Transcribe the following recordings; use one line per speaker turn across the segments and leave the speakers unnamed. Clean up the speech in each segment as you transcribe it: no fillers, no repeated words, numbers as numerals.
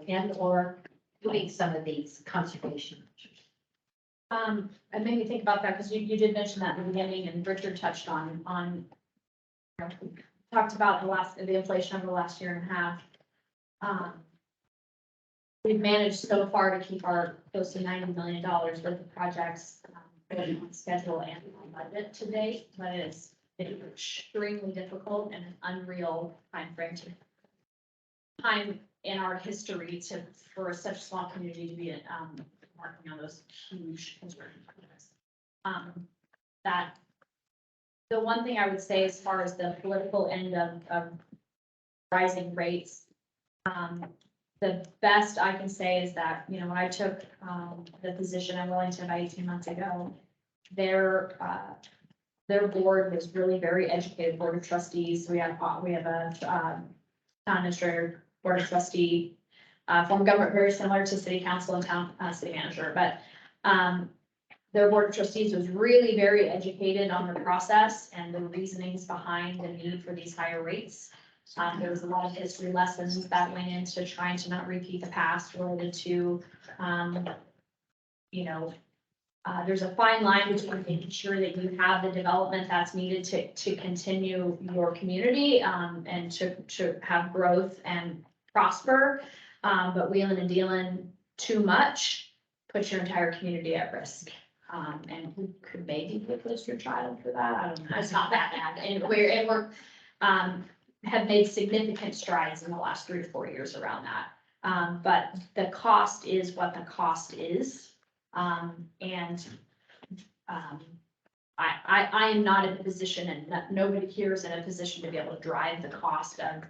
and or doing some of these conservation measures.
It made me think about that because you did mention that in the beginning and Richard touched on, you know, talked about the inflation over the last year and a half. We've managed so far to keep our close to $90 million worth of projects on schedule and on budget to date, but it's been extremely difficult and an unreal time in our history for such a small community to be working on those huge construction projects. That the one thing I would say as far as the political end of rising rates, the best I can say is that, you know, when I took the position in Wellington about 18 months ago, their board was really very educated, board of trustees. We have a town administrator, board of trustee, form of government very similar to city council and town city manager, but their board of trustees was really very educated on the process and the reasonings behind the need for these higher rates. There was a lot of history lessons that went into trying to not repeat the past related to, you know, there's a fine line between making sure that you have the development that's needed to continue your community, and to have growth and prosper. But wheeling and dealing too much puts your entire community at risk. And who could maybe replace your child for that? I don't know. It's not that bad. And we're have made significant strides in the last 3 to 4 years around that. But the cost is what the cost is. I am not in a position, and nobody here is in a position to be able to drive the cost of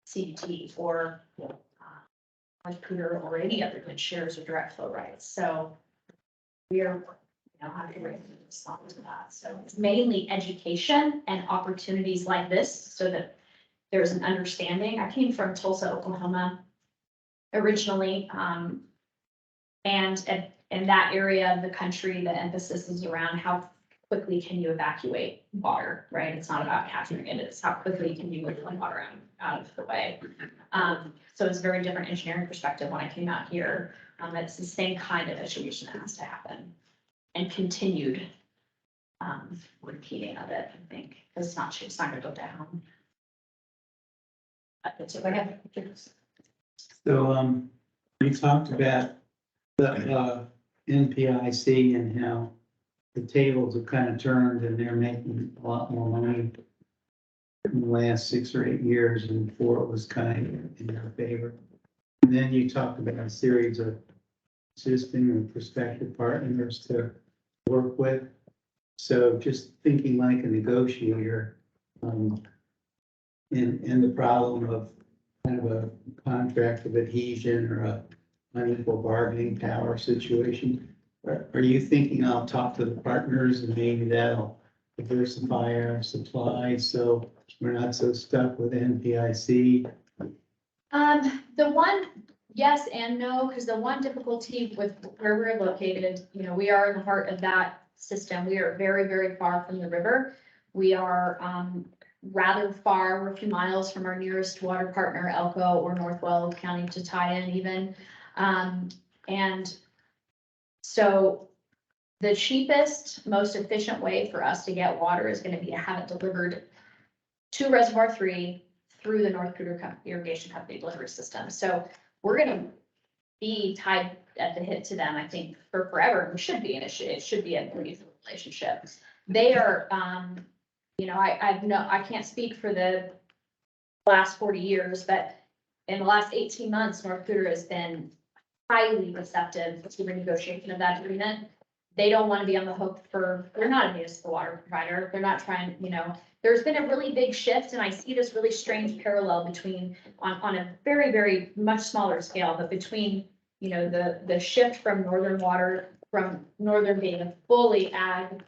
CDT or Recruiter or any other good shares or direct flow rights. So we are, you know, having to respond to that. So it's mainly education and opportunities like this so that there's an understanding. I came from Tulsa, Oklahoma originally, and in that area of the country, the emphasis is around how quickly can you evacuate water, right? It's not about capturing it, it's how quickly can you move the water out of the way. So it's a very different engineering perspective when I came out here. It's the same kind of education that has to happen and continued repeating of it, I think, because it's not gonna go down. That's what I have.
So, we talked about the NPIC and how the tables have kind of turned and they're making a lot more money in the last 6 or 8 years, and before it was kind of in their favor. And then you talked about a series of existing and prospective partners to work with. So just thinking like a negotiator, and the problem of kind of a contract of adhesion or a unequal bargaining power situation. Are you thinking I'll talk to the partners and maybe that'll diversify our supply so we're not so stuck with NPIC?
The one, yes and no, because the one difficulty with where we're located, you know, we are in the heart of that system. We are very, very far from the river. We are rather far, we're a few miles from our nearest water partner, Elko or Northwell County to tie in even. And so the cheapest, most efficient way for us to get water is going to be to have it delivered to Reservoir 3 through the North Cooter Irrigation Company delivery system. So we're going to be tied at the hip to them, I think, for forever. We should be, and it should be a mutual relationship. They are, you know, I can't speak for the last 40 years, but in the last 18 months, North Cooter has been highly receptive to the negotiation of that agreement. They don't want to be on the hook for, they're not a municipal water provider. They're not trying, you know, there's been a really big shift, and I see this really strange parallel between, on a very, very much smaller scale, but between, you know, the shift from Northern water, from Northern being a fully ag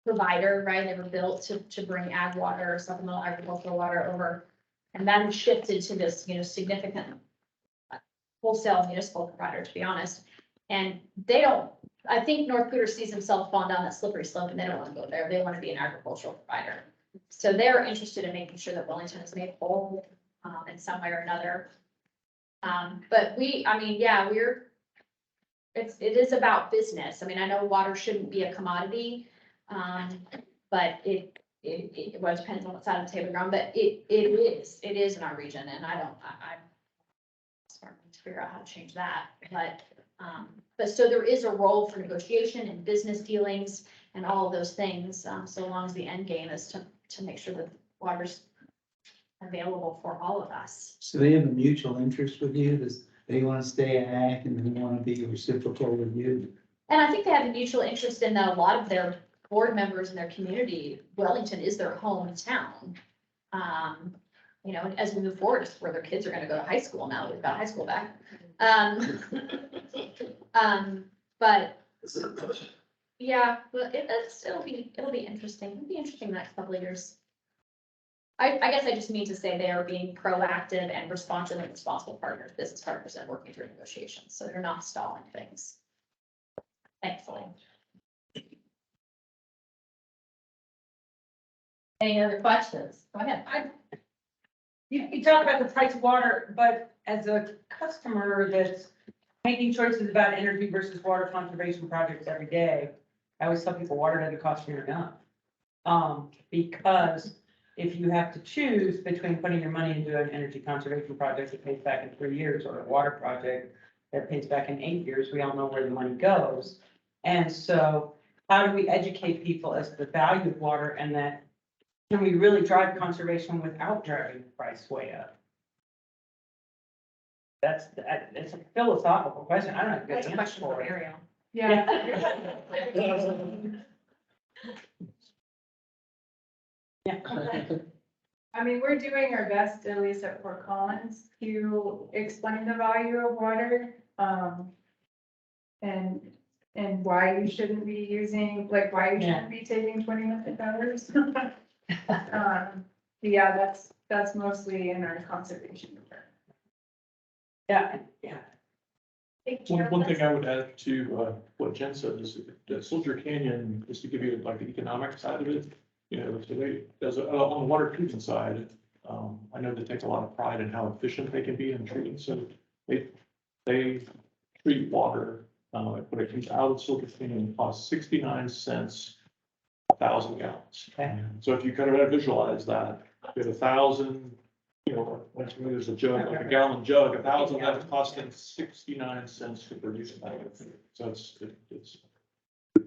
provider, right? They were built to bring ag water or supplemental agricultural water over. And then shifted to this, you know, significant wholesale municipal provider, to be honest. And they don't, I think North Cooter sees themselves falling down that slippery slope, and they don't want to go there. They want to be an agricultural provider. So they're interested in making sure that Wellington is made whole in some way or another. But I mean, yeah, it is about business. I mean, I know water shouldn't be a commodity. But well, it depends on what side of the table you're on, but it is in our region, and I'm starting to figure out how to change that, but so there is a role for negotiation and business dealings and all of those things, so long as the end game is to make sure that water's available for all of us.
So they have a mutual interest with you, they want to stay at ACK and they want to be reciprocal with you.
And I think they have a mutual interest in a lot of their board members in their community. Wellington is their hometown. You know, as we move forward, it's where their kids are gonna go to high school now, we've got high school back. But, yeah, but it'll be interesting, it'll be interesting the next couple of years. I guess I just mean to say they are being proactive and responsive and responsible partners, business partners, and working through negotiations, so they're not stalling things. Thankfully.
Any other questions? Go ahead.
You talk about the price of water, but as a customer that's making choices about energy versus water conservation projects every day, I always tell people water doesn't cost you enough. Because if you have to choose between putting your money into an energy conservation project that pays back in 3 years or a water project that pays back in 8 years, we all know where the money goes. And so how do we educate people as to the value of water, and that can we really drive conservation without driving the price way up? It's a philosophical question. I don't have a good
That's a
answer
question
for
for
it.
Ariel.
Yeah.
I mean, we're doing our best, at least at Fort Collins, to explain the value of water, and why you shouldn't be using, like, why you shouldn't be taking $20 million. Yeah, that's mostly in our conservation work.
Yeah.
One thing I would add to what Jen said is that Soldier Canyon, just to give you like the economic side of it, you know, so on the water treatment side, I know they take a lot of pride in how efficient they can be in treating. So they treat water, when it comes out of Soldier Canyon, it costs 69 cents a 1,000 gallons.
Okay.
So if you kind of visualize that, you have 1,000. You know, when there's a jug, like a gallon jug, 1,000, that's costing 69 cents to produce that. So it's,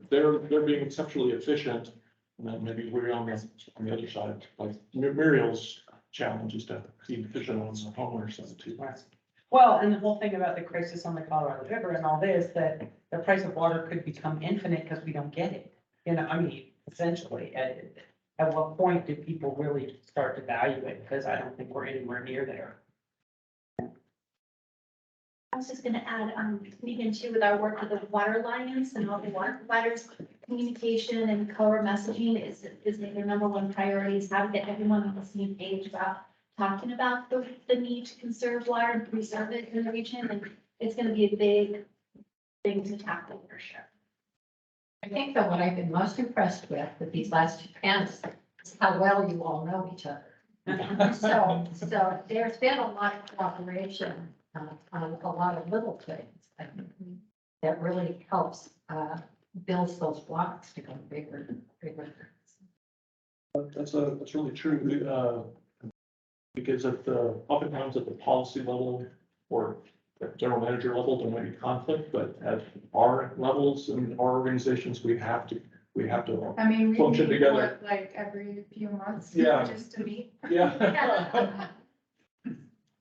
they're being exceptionally efficient. And then maybe we're on the other side, like Muriel's challenge is to be efficient on the homeowner side too.
Well, and the whole thing about the crisis on the Colorado River and all this, that the price of water could become infinite because we don't get it. You know, I mean, essentially, at what point do people really start to value it? Because I don't think we're anywhere near there.
I was just gonna add, speaking too with our work with the water alliance and all the water providers, communication and color messaging is their number one priority, is how to get everyone on the same page about talking about the need to conserve water and preserve it in the region, and it's gonna be a big thing to tackle for sure.
I think that what I've been most impressed with these last two panels is how well you all know each other. So there's been a lot of cooperation on a lot of little things, I think, that really helps build those blocks to go bigger and bigger.
That's really true. Because oftentimes at the policy level or at general manager level, there might be conflict, but at our levels and our organizations, we have to
I mean, we
function
meet
together.
like every few months.
Yeah.
Just to meet.
Yeah.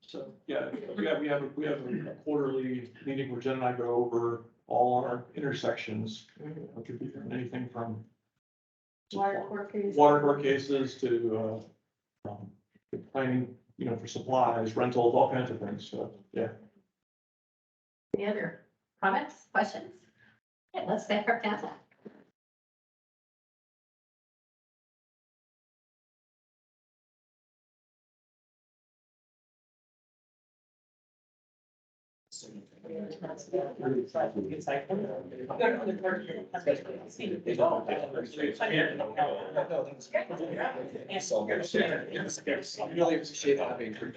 So, yeah, we have a quarterly meeting where Jen and I go over all our intersections. It could be from anything from
Water court cases.
water court cases to planning, you know, for supplies, rentals, all kinds of things. So, yeah.
Any other comments, questions? Okay, let's thank our panel.
It's like.
Really appreciate having some.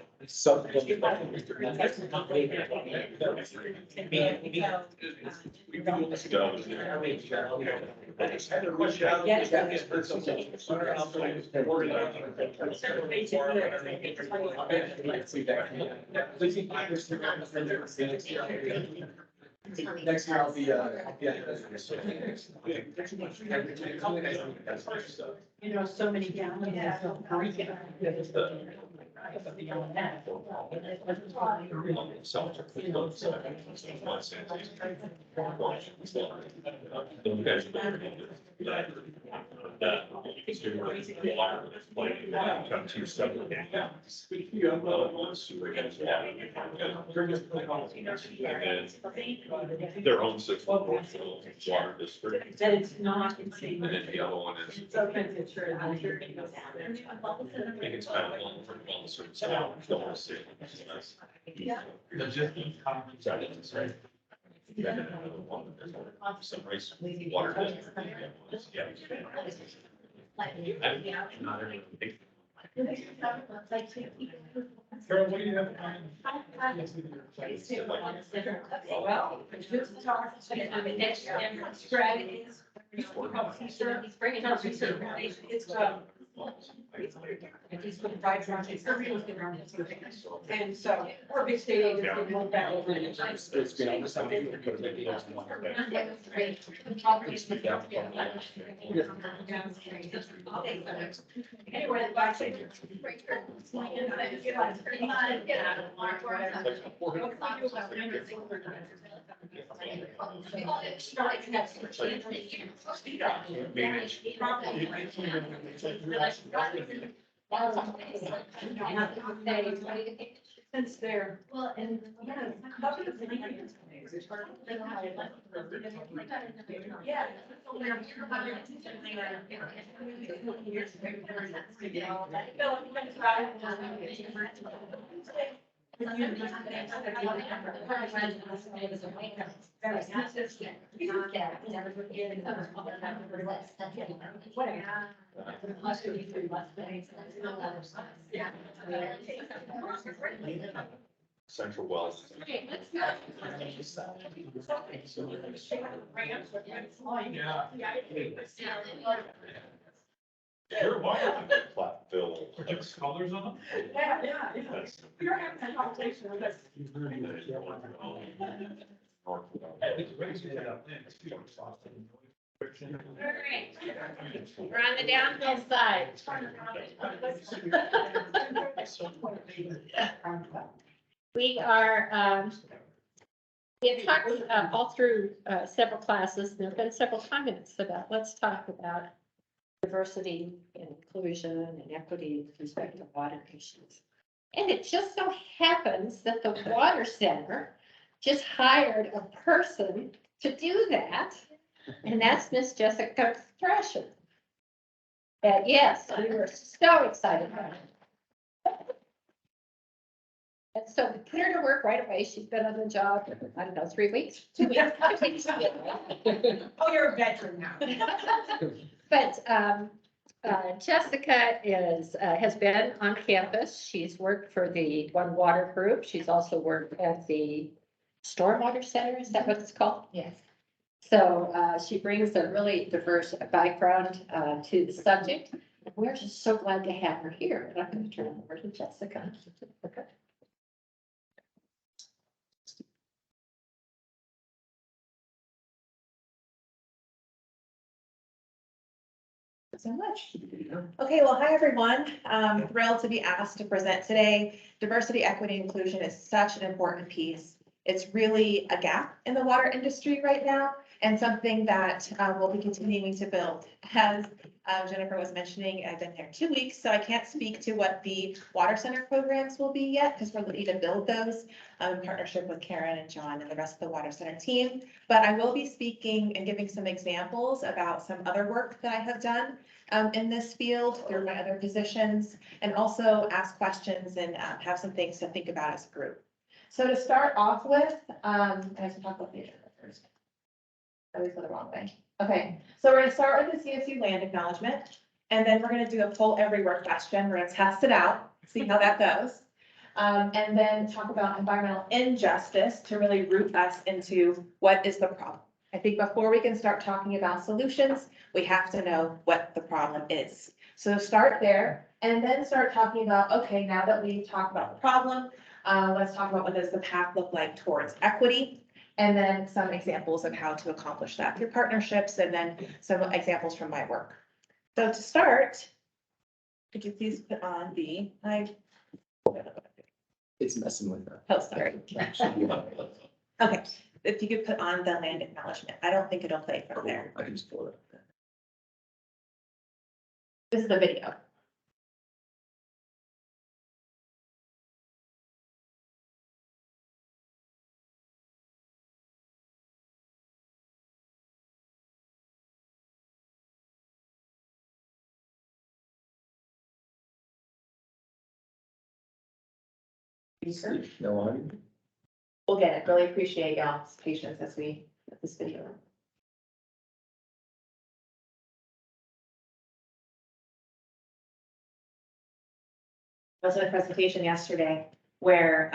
Next year I'll be,
You know, so many counties. Beyond that.
Their own system, water district,
That it's not insane.
and then the other one is,
Sometimes it's sure.
I think it's kind of long for developers, so don't want to see. Right. Some race, water district.
Carol, what do you have?
Well, this talk, the next strategies. He's bringing up research. It's, he's going to provide for us. And so, we're big state agents. We won't back over it.
It's been almost something we could have maybe done some more.
Anyway, the back side. Since they're. Well, and. Yeah.
Central Wells.
Okay, let's
Sure, why not? Platteville.
Just colors on them?
Yeah. We don't have that conversation with us.
We're on the downhill side. We are, we have talked all through several classes, there have been several comments about, let's talk about diversity and inclusion and equity with respect to water issues. And it just so happens that the Water Center just hired a person to do that, and that's Miss Jessica Thrasher. And yes, we were so excited about it. And so we put her to work right away. She's been on the job, I don't know, 3 weeks, 2 weeks.
Oh, you're a veteran now.
But Jessica has been on campus. She's worked for the One Water Group. She's also worked at the Stormwater Center. Is that what it's called? Yes. So she brings a really diverse background to the subject. We're just so glad to have her here. And I'm going to turn it over to Jessica.
So much. Okay, well, hi, everyone. I'm thrilled to be asked to present today. Diversity, equity, inclusion is such an important piece. It's really a gap in the water industry right now and something that we'll be continuing to build. As Jennifer was mentioning, I've been there 2 weeks, so I can't speak to what the Water Center programs will be yet because we're looking to build those in partnership with Karen and John and the rest of the Water Center team. But I will be speaking and giving some examples about some other work that I have done in this field through my other positions, and also ask questions and have some things to think about as a group. So to start off with, I have to talk about the agenda first. I always go the wrong way. Okay, so we're gonna start with the CSU land acknowledgement, and then we're gonna do a poll everywhere question. We're gonna test it out, see how that goes. And then talk about environmental injustice to really root us into what is the problem. I think before we can start talking about solutions, we have to know what the problem is. So start there and then start talking about, okay, now that we've talked about the problem, let's talk about what does the path look like towards equity? And then some examples of how to accomplish that through partnerships, and then some examples from my work. So to start, could you please put on the,
It's messing with that.
oh, sorry. Okay, if you could put on the land acknowledgement. I don't think it'll play from there.
I can just pull it up.
This is the video.
No audio?
We'll get it. Really appreciate y'all's patience as we get this video. I was at a presentation yesterday where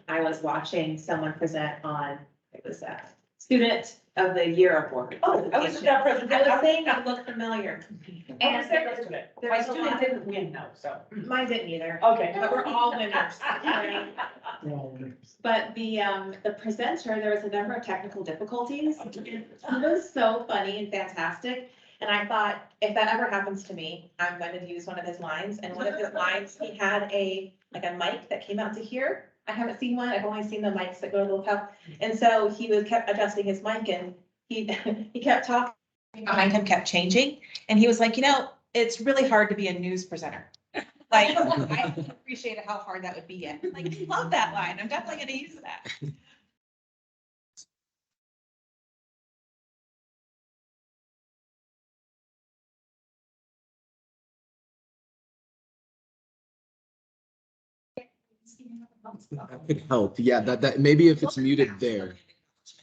I was watching someone present on, it was a student of the year award.
Oh, I was at that presentation.
I was saying it looked familiar.
And yesterday,
There
my
was a
student
lot-
didn't win though, so.
Mine didn't either,
Okay.
but we're all winners. right? But the presenter, there was a number of technical difficulties. It was so funny and fantastic. And I thought, if that ever happens to me, I'm going to use one of his lines. And one of his lines, he had a mic that came out to here. I haven't seen one. I've only seen the mics that go to the lapel. And so he kept adjusting his mic, and he kept talking. Behind him kept changing. And he was like, it's really hard to be a news presenter. Like, I appreciated how hard that would be. Like, I love that line. I'm definitely gonna use that.
That could help. Yeah, that maybe if it's muted there.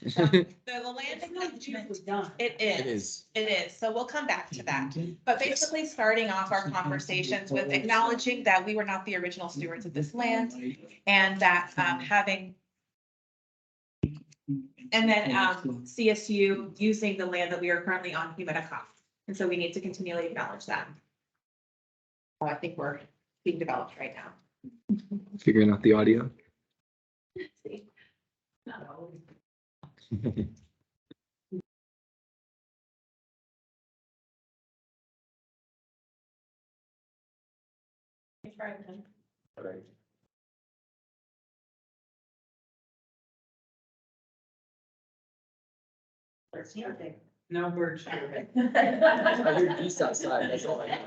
The land acknowledgement,
Was done.
it
It
is.
is.
It is, so we'll come back to that. But basically, starting off our conversations with acknowledging that we were not the original stewards of this land, and that having. And then CSU using the land that we are currently on Humidicoff. And so we need to continually acknowledge that. So I think we're being developed right now.
Figuring out the audio.
See.
Right.
No birds.
I hear geese outside, that's all I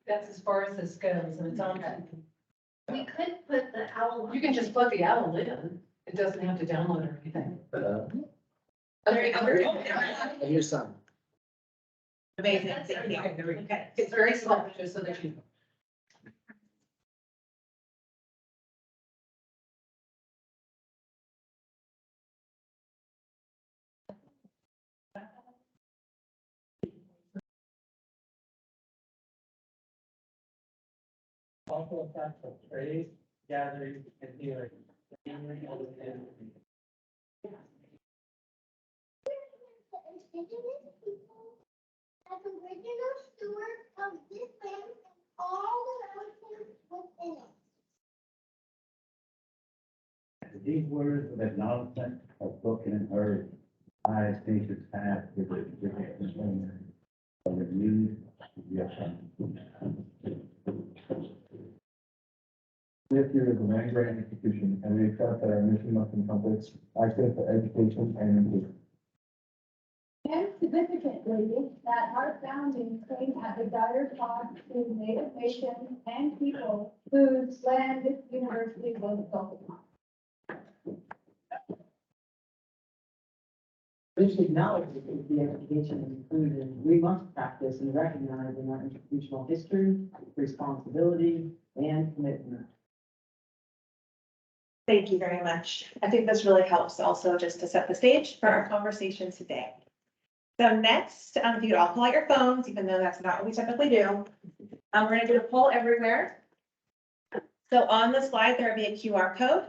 That's as far as this goes, and it's on that.
We could put the owl.
You can just plug the owl in. It doesn't have to download or anything.
I hear some.
Amazing, thank you.
Okay, it's very slow, just so that you know.
Also effects of trade, gathering, and healing.
Indigenous people as original stewards of this land and all the relatives within it.
These words of acknowledgement are spoken and heard. I think it's past with the of the news. Yes. This year is a land grant institution, and we accept that our mission must encompass access to education and inclusion.
And significantly, that our founding came at the dire cost to Native nations and people whose land this university was built upon.
Just acknowledge that the education is included, we must practice and recognize in our institutional history, responsibility, and commitment.
Thank you very much. I think this really helps also just to set the stage for our conversation today. So next, if you could all pull out your phones, even though that's not what we typically do. We're gonna do a poll everywhere. So on the slide, there'll be a QR code.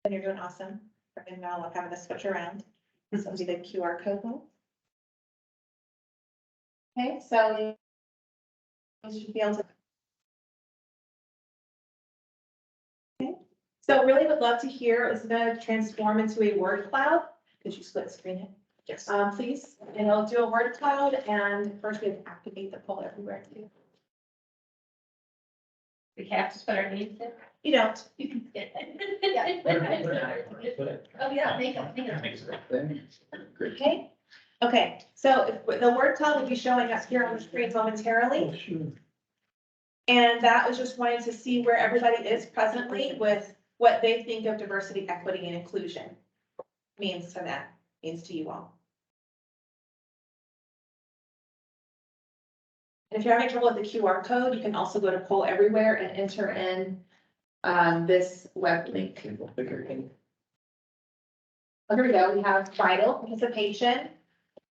And you're doing awesome. And now I'm having to switch around. This will be the QR code one. Okay, so you should be able to. Okay, so really would love to hear, is gonna transform into a word cloud. Could you split screen it?
Yes.
Please, and I'll do a word cloud, and first we have to activate the poll everywhere too.
We have to put our names in.
You don't.
You can get that. Oh, yeah, make it.
Okay, okay, so the word cloud will be showing us here on the screen momentarily.
Sure.
And that was just wanting to see where everybody is presently with what they think of diversity, equity, and inclusion means to them, means to you all. And if you're having trouble with the QR code, you can also go to Poll Everywhere and enter in this web link. Oh, here we go. We have vital participation,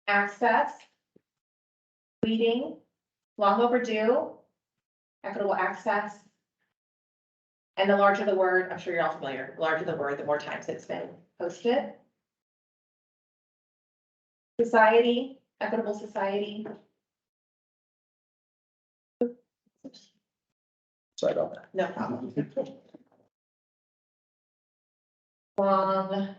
access, leading, long overdue, equitable access. And the larger the word, I'm sure you're all familiar, the larger the word, the more times it's been posted. Society, equitable society.
Sorry about that.
No problem. Long,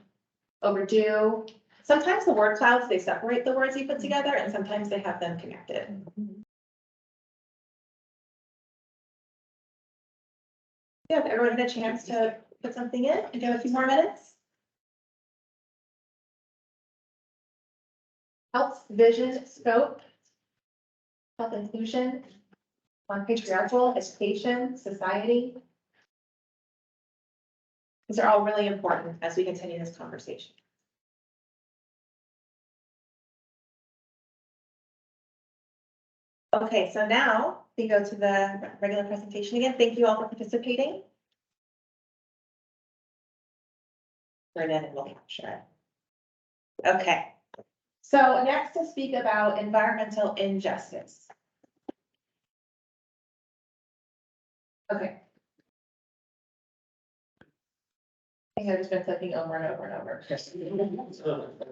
overdue. Sometimes the word clouds, they separate the words you put together, and sometimes they have them connected. Yeah, if everyone had a chance to put something in and give a few more minutes. Health, vision, scope, health inclusion, non-patriarchal, education, society. These are all really important as we continue this conversation. Okay, so now we go to the regular presentation again. Thank you all for participating. Turn in and we'll capture it. Okay. So next to speak about environmental injustice. Okay. I think I've just been clicking over and over and over.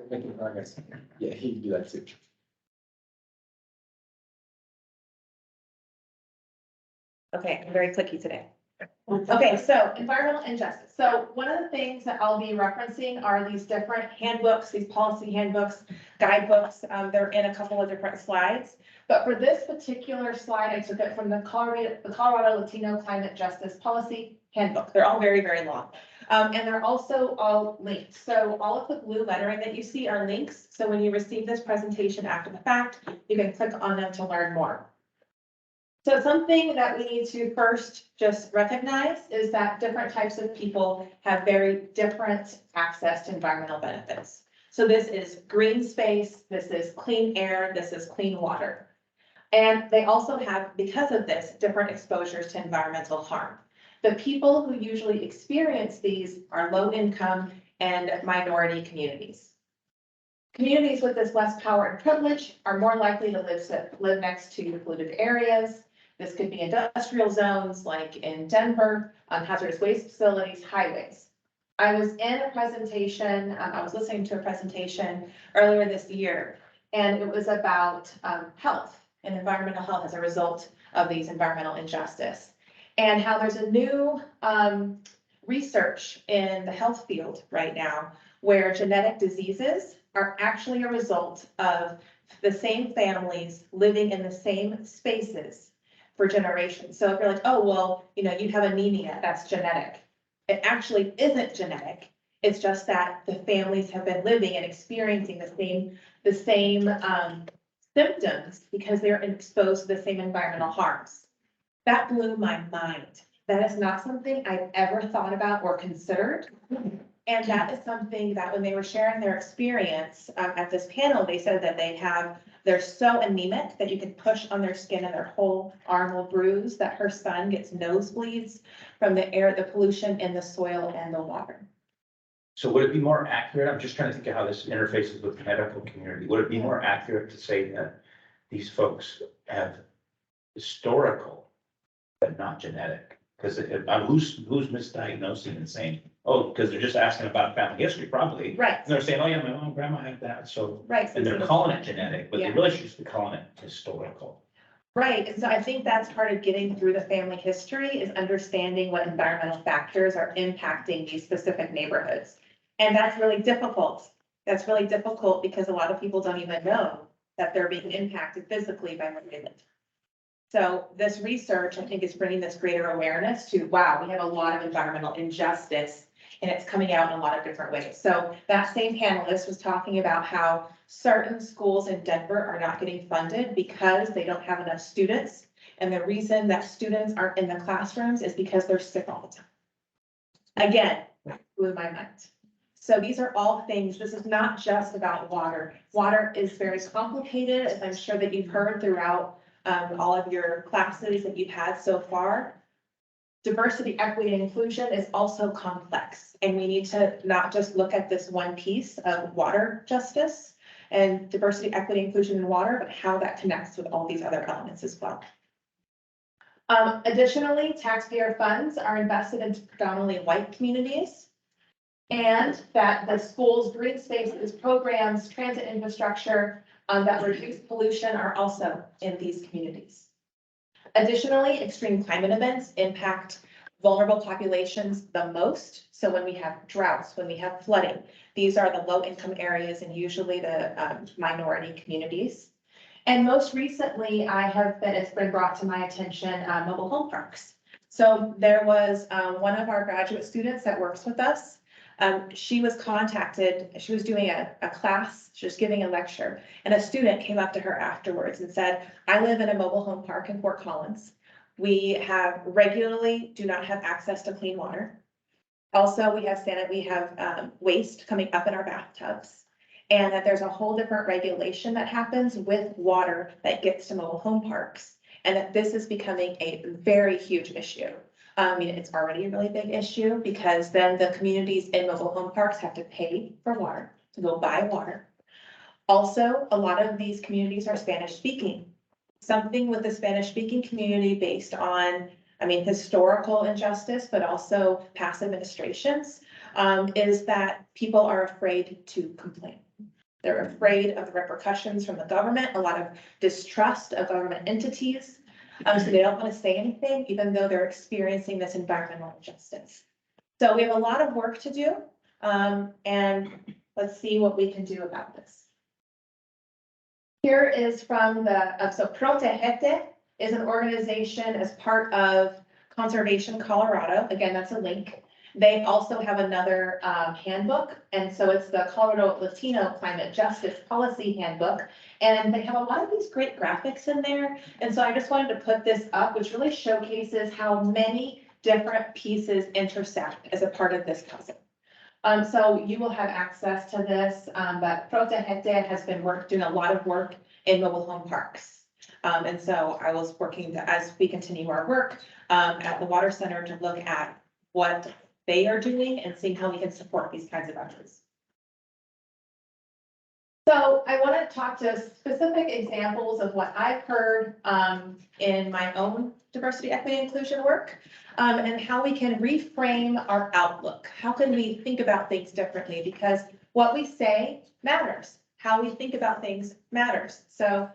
Making progress. Yeah, he can do that too.
Okay, I'm very clicky today. Okay, so environmental injustice. So one of the things that I'll be referencing are these different handbooks, these policy handbooks, guidebooks. They're in a couple of different slides. But for this particular slide, I took it from the Colorado Latino Climate Justice Policy Handbook. They're all very, very long. And they're also all linked. So all of the blue lettering that you see are links. So when you receive this presentation after the fact, you can click on them to learn more. So something that we need to first just recognize is that different types of people have very different access to environmental benefits. So this is green space, this is clean air, this is clean water. And they also have, because of this, different exposures to environmental harm. The people who usually experience these are low income and minority communities. Communities with this less power and privilege are more likely to live next to polluted areas. This could be industrial zones like in Denver, hazardous waste facilities, highways. I was in a presentation, I was listening to a presentation earlier this year, and it was about health and environmental health as a result of these environmental injustice. And how there's a new research in the health field right now where genetic diseases are actually a result of the same families living in the same spaces for generations. So if you're like, oh, well, you know, you have anemia, that's genetic. It actually isn't genetic. It's just that the families have been living and experiencing the same symptoms because they're exposed to the same environmental harms. That blew my mind. That is not something I've ever thought about or considered. And that is something that when they were sharing their experience at this panel, they said that they're so anemic that you can push on their skin and their whole arm will bruise, that her son gets nosebleeds from the air, the pollution in the soil and the water.
So would it be more accurate? I'm just trying to think of how this interfaces with the medical community. Would it be more accurate to say that these folks have historical, but not genetic? Because who's misdiagnosing and saying, oh, because they're just asking about family history, probably.
Right,
And they're saying, oh yeah, my mom and grandma had that, so,
right.
and they're calling it genetic, but they
Yeah.
really should just be calling it historical.
Right, and so I think that's part of getting through the family history is understanding what environmental factors are impacting these specific neighborhoods. And that's really difficult. That's really difficult because a lot of people don't even know that they're being impacted physically by what they live. So this research, I think, is bringing this greater awareness to, wow, we have a lot of environmental injustice and it's coming out in a lot of different ways. So that same panelist was talking about how certain schools in Denver are not getting funded because they don't have enough students. And the reason that students aren't in the classrooms is because they're sick all the time. Again, blew my mind. So these are all things, this is not just about water. Water is very complicated, as I'm sure that you've heard throughout all of your classes that you've had so far. Diversity, equity, and inclusion is also complex, and we need to not just look at this one piece of water justice and diversity, equity, inclusion in water, but how that connects with all these other elements as well. Additionally, taxpayer funds are invested in predominantly white communities, and that the school's green spaces, programs, transit infrastructure that reduce pollution are also in these communities. Additionally, extreme climate events impact vulnerable populations the most. So when we have droughts, when we have flooding, these are the low-income areas and usually the minority communities. And most recently, it's been brought to my attention, mobile home parks. So there was one of our graduate students that works with us. She was contacted, she was doing a class, she was giving a lecture, and a student came up to her afterwards and said, I live in a mobile home park in Fort Collins. We do not have access to clean water. Also, we have waste coming up in our bathtubs. And that there's a whole different regulation that happens with water that gets to mobile home parks. And that this is becoming a very huge issue. I mean, it's already a really big issue because then the communities in mobile home parks have to pay for water, to go buy water. Also, a lot of these communities are Spanish speaking. Something with the Spanish speaking community based on, historical injustice, but also past administrations, is that people are afraid to complain. They're afraid of the repercussions from the government, a lot of distrust of government entities. So they don't want to say anything, even though they're experiencing this environmental injustice. So we have a lot of work to do, and let's see what we can do about this. Here is from so Protegete is an organization as part of Conservation Colorado. Again, that's a link. They also have another handbook, and so it's the Colorado Latino Climate Justice Policy Handbook. And they have a lot of these great graphics in there. And so I just wanted to put this up, which really showcases how many different pieces intersect as a part of this puzzle. So you will have access to this, but Protegete has been doing a lot of work in mobile home parks. And so I was working as we continue our work at the Water Center to look at what they are doing and seeing how we can support these kinds of efforts. So I want to talk to specific examples of what I've heard in my own diversity, equity, inclusion work, and how we can reframe our outlook. How can we think about things differently? Because what we say matters. How we think about things matters. So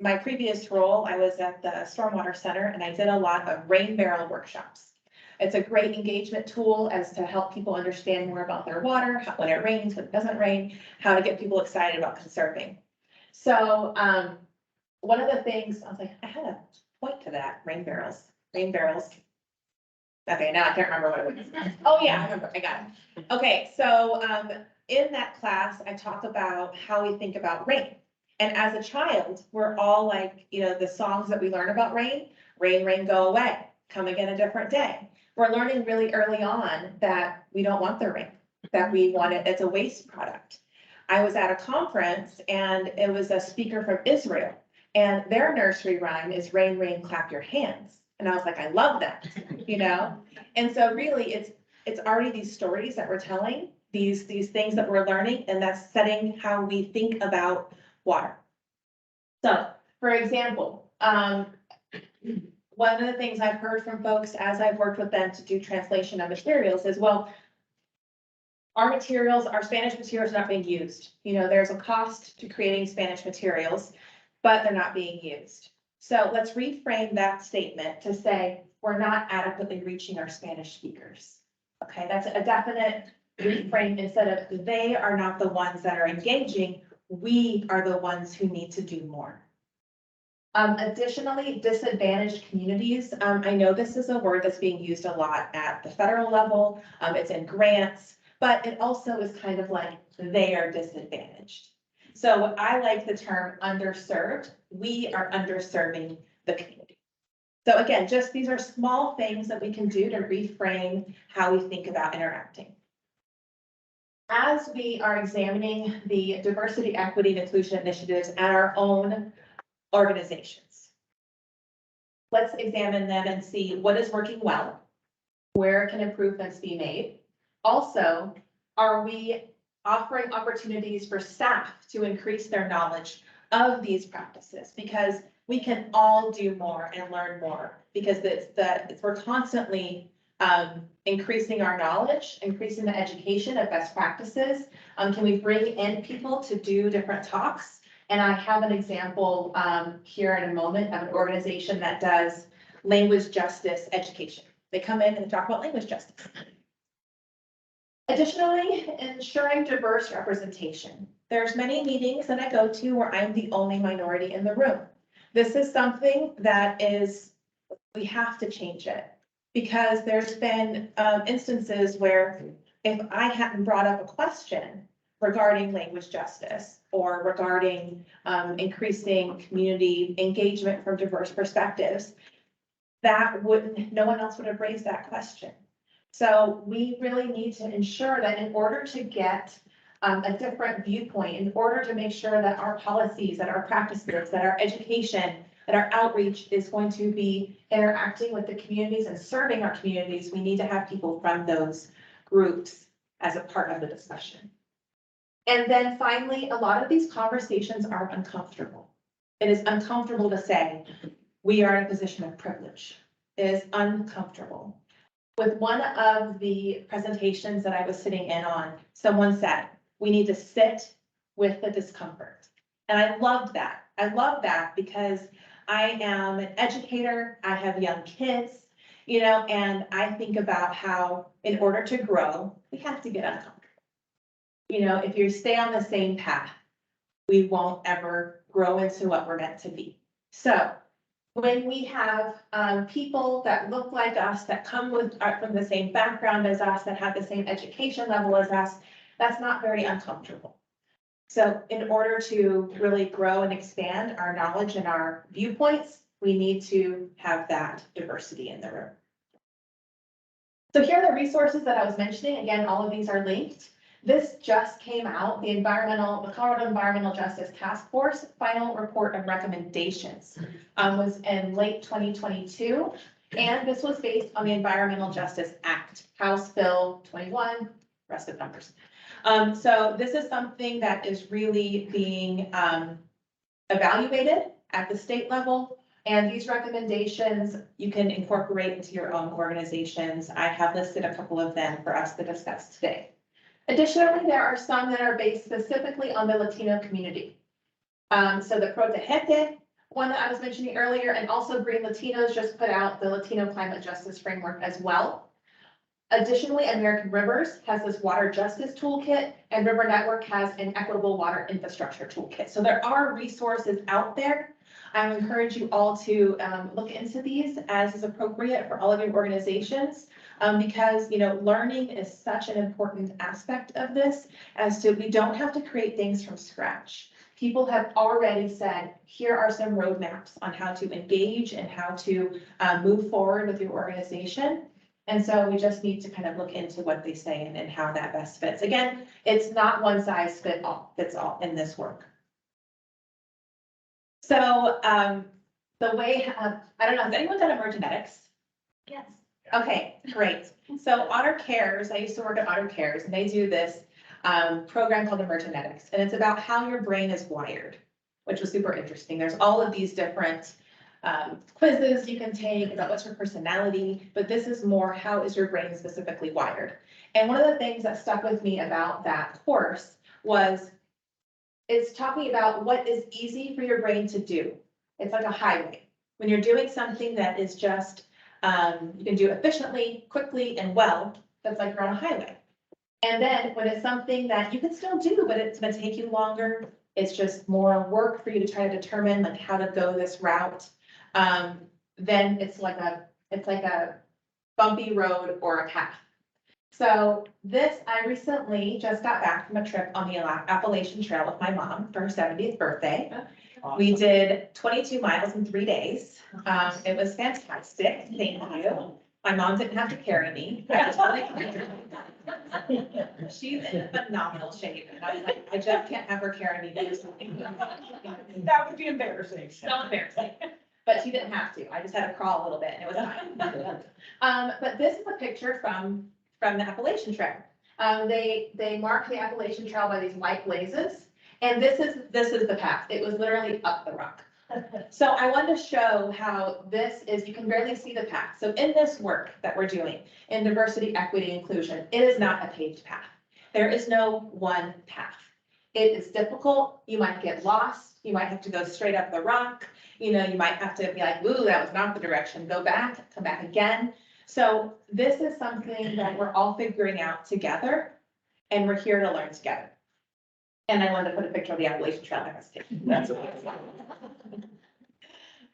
my previous role, I was at the Stormwater Center and I did a lot of rain barrel workshops. It's a great engagement tool as to help people understand more about their water, when it rains, when it doesn't rain, how to get people excited about conserving. So one of the things, I was like, I had a point to that, rain barrels. Okay, now I can't remember what it was. Oh yeah, I remember, I got it. Okay, so in that class, I talk about how we think about rain. And as a child, we're all like, the songs that we learn about rain, rain, rain, go away, come again a different day. We're learning really early on that we don't want the rain. that we wanted, it's a waste product. I was at a conference and it was a speaker from Israel, and their nursery rhyme is rain, rain, clap your hands. And I was like, I love that, you know? And so really it's already these stories that we're telling, these things that we're learning, and that's setting how we think about water. So, for example, one of the things I've heard from folks as I've worked with them to do translation of materials is, well, our materials, our Spanish materials are not being used. You know, there's a cost to creating Spanish materials, but they're not being used. So let's reframe that statement to say, we're not adequately reaching our Spanish speakers. Okay, that's a definite reframe. Instead of they are not the ones that are engaging, we are the ones who need to do more. Additionally, disadvantaged communities. I know this is a word that's being used a lot at the federal level. It's in grants, but it also is kind of like they are disadvantaged. So I like the term underserved. We are underserving the community. So again, just these are small things that we can do to reframe how we think about interacting. As we are examining the diversity, equity, and inclusion initiatives at our own organizations, let's examine them and see what is working well, where can improvements be made. Also, are we offering opportunities for staff to increase their knowledge of these practices? Because we can all do more and learn more, because we're constantly increasing our knowledge, increasing the education of best practices. Can we bring in people to do different talks? And I have an example here in a moment of an organization that does language justice education. They come in and talk about language justice. Additionally, ensuring diverse representation. There's many meetings that I go to where I'm the only minority in the room. This is something that we have to change it, because there's been instances where if I hadn't brought up a question regarding language justice or regarding increasing community engagement from diverse perspectives, no one else would have raised that question. So we really need to ensure that in order to get a different viewpoint, in order to make sure that our policies, that our practices, that our education, that our outreach is going to be interacting with the communities and serving our communities, we need to have people from those groups as a part of the discussion. And then finally, a lot of these conversations are uncomfortable. It is uncomfortable to say we are in a position of privilege. It is uncomfortable. With one of the presentations that I was sitting in on, someone said, we need to sit with the discomfort. And I loved that. I love that because I am an educator, I have young kids, you know, and I think about how in order to grow, we have to get uncomfortable. You know, if you stay on the same path, we won't ever grow into what we're meant to be. So when we have people that look like us, that come from the same background as us, that have the same education level as us, that's not very uncomfortable. So in order to really grow and expand our knowledge and our viewpoints, we need to have that diversity in the room. So here are the resources that I was mentioning. Again, all of these are linked. This just came out, the Colorado Environmental Justice Task Force final report and recommendations was in late 2022. And this was based on the Environmental Justice Act, House Bill 21, rest of numbers. So this is something that is really being evaluated at the state level. And these recommendations you can incorporate into your own organizations. I have listed a couple of them for us to discuss today. Additionally, there are some that are based specifically on the Latino community. So the Pro de Gente, one that I was mentioning earlier, and also Green Latinos just put out the Latino Climate Justice Framework as well. Additionally, American Rivers has this Water Justice Toolkit, and River Network has an Equitable Water Infrastructure Toolkit. So there are resources out there. I encourage you all to look into these as is appropriate for all of your organizations. Because, you know, learning is such an important aspect of this, as to we don't have to create things from scratch. People have already said, here are some roadmaps on how to engage and how to move forward with your organization. And so we just need to kind of look into what they say and how that best fits. Again, it's not one size fits all in this work. So, the way, I don't know, has anyone done emergenetics?
Yes.
Okay, great. So Otter Cares, I used to work at Otter Cares, and they do this program called Emergenetics, and it's about how your brain is wired, which was super interesting. There's all of these different quizzes you can take about what's your personality, but this is more how is your brain specifically wired. And one of the things that stuck with me about that course was it's talking about what is easy for your brain to do. It's like a highway. When you're doing something that is just, you can do efficiently, quickly, and well, that's like you're on a highway. And then when it's something that you can still do, but it's gonna take you longer, it's just more work for you to try to determine like how to go this route. Then it's like a bumpy road or a path. So this, I recently just got back from a trip on the Appalachian Trail with my mom for her 70th birthday. We did 22 miles in 3 days. It was fantastic. Thank you. My mom didn't have to carry me. She's in phenomenal shape. And I was like, I just can't have her carry me.
That would be embarrassing.
So embarrassing. But she didn't have to. I just had to crawl a little bit and it was fine. But this is a picture from the Appalachian Trail. They mark the Appalachian Trail by these white blazes. And this is the path. It was literally up the rock. So I wanted to show how this is, you can barely see the path. So in this work that we're doing in diversity, equity, inclusion, it is not a paved path. There is no one path. It is difficult. You might get lost. You might have to go straight up the rock. You know, you might have to be like, ooh, that was not the direction. Go back, come back again. So this is something that we're all figuring out together and we're here to learn together. And I wanted to put a picture of the Appalachian Trail next to you. That's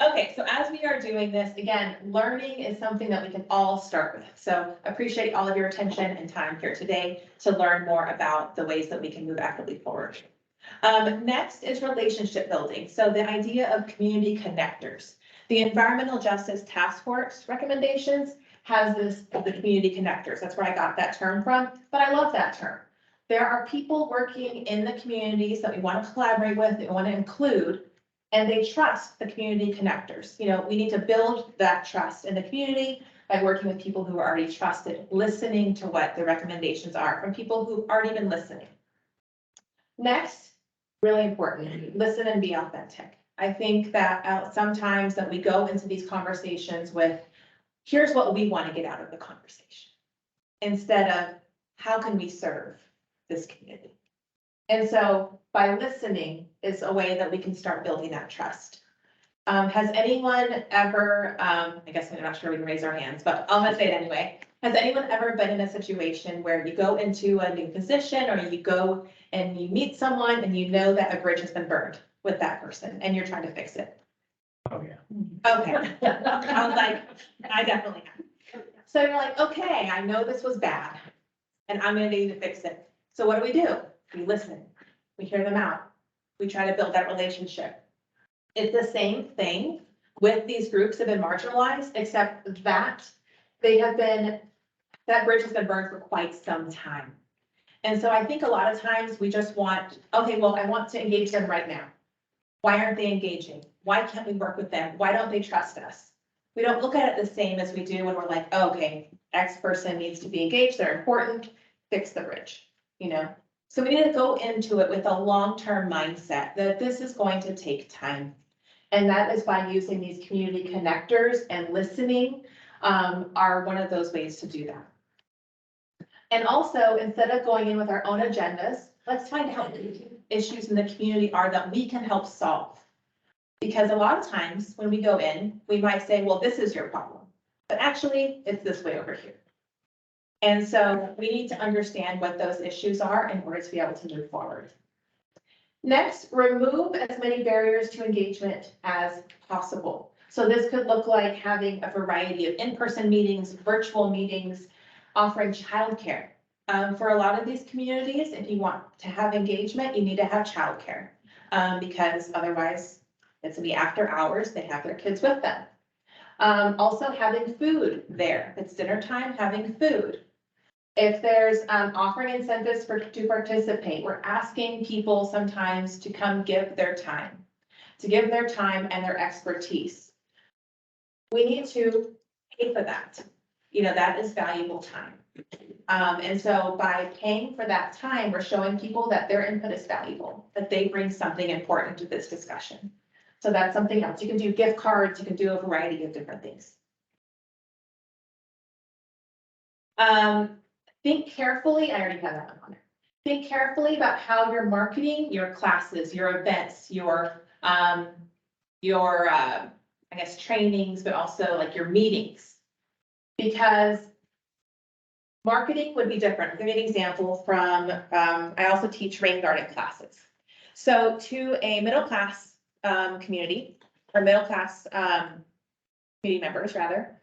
okay, so as we are doing this, again, learning is something that we can all start with. So appreciate all of your attention and time here today to learn more about the ways that we can move actively forward. Next is relationship building. So the idea of community connectors. The Environmental Justice Task Force recommendations has the community connectors. That's where I got that term from, but I love that term. There are people working in the communities that we want to collaborate with, that we want to include, and they trust the community connectors. You know, we need to build that trust in the community by working with people who are already trusted, listening to what the recommendations are from people who've already been listening. Next, really important, listen and be authentic. I think that sometimes that we go into these conversations with, here's what we want to get out of the conversation, instead of how can we serve this community. And so by listening is a way that we can start building that trust. Has anyone ever, I guess I'm not sure we can raise our hands, but I'm gonna say it anyway. Has anyone ever been in a situation where you go into a new position or you go and you meet someone and you know that a bridge has been burned with that person and you're trying to fix it?
Oh, yeah.
Okay. I was like, I definitely have. So you're like, okay, I know this was bad and I'm gonna need to fix it. So what do? We listen, we hear them out. We try to build that relationship. It's the same thing with these groups that have been marginalized, except that that bridge has been burned for quite some time. And so I think a lot of times we just want, okay, well, I want to engage them right now. Why aren't they engaging? Why can't we work with them? Why don't they trust us? We don't look at it the same as we do when we're like, oh, okay, X person needs to be engaged. They're important, fix the bridge, you know? So we need to go into it with a long-term mindset that this is going to take time. And that is by using these community connectors and listening are one of those ways to do that. And also, instead of going in with our own agendas, let's find out what the issues in the community are that we can help solve. Because a lot of times when we go in, we might say, well, this is your problem, but actually it's this way over here. And so we need to understand what those issues are in order to be able to move forward. Next, remove as many barriers to engagement as possible. So this could look like having a variety of in-person meetings, virtual meetings, offering childcare. For a lot of these communities, if you want to have engagement, you need to have childcare because otherwise it's gonna be after hours, they have their kids with them. Also having food there. If it's dinner time, having food. If there's offering incentives to participate, we're asking people sometimes to come give their time, and their expertise. We need to pay for that. You know, that is valuable time. And so by paying for that time, we're showing people that their input is valuable, that they bring something important to this discussion. So that's something else. You can do gift cards, you can do a variety of different things. Think carefully, I already have that one on there. Think carefully about how you're marketing your classes, your events, your I guess trainings, but also like your meetings. Because marketing would be different. I'll give you an example from, I also teach rain garden classes. So to a middle class community, or middle class community members rather,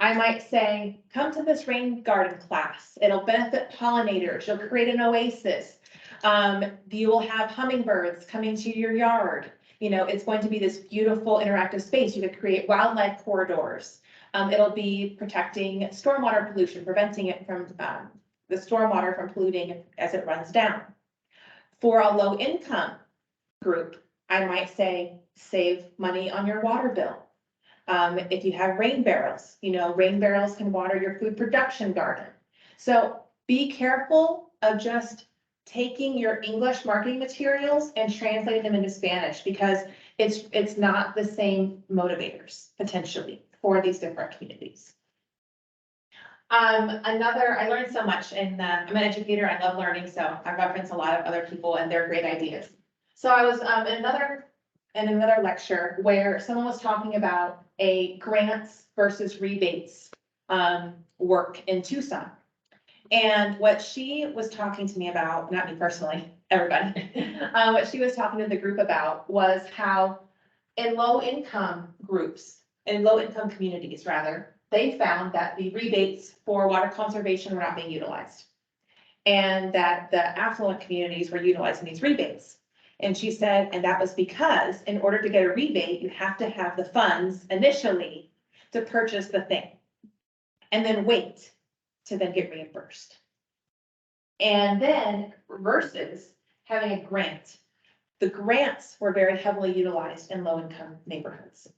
I might say, come to this rain garden class. It'll benefit pollinators. You'll create an oasis. You will have hummingbirds coming to your yard. You know, it's going to be this beautiful interactive space. You could create wildlife corridors. It'll be protecting stormwater pollution, preventing it from the stormwater from polluting as it runs down. For a low income group, I might say, save money on your water bill. If you have rain barrels, you know, rain barrels can water your food production garden. So be careful of just taking your English marketing materials and translating them into Spanish, because it's not the same motivators potentially for these different communities. I learned so much, and I'm an educator. I love learning, so I reference a lot of other people and their great ideas. So I was in another lecture where someone was talking about a grants versus rebates work in Tucson. And what she was talking to me about, not me personally, everybody, what she was talking to the group about was how in low income groups, in low income communities rather, they found that the rebates for water conservation were not being utilized. And that the affluent communities were utilizing these rebates. And she said, and that was because in order to get a rebate, you have to have the funds initially to purchase the thing. And then wait to then get reimbursed. And then versus having a grant. The grants were very heavily utilized in low income neighborhoods.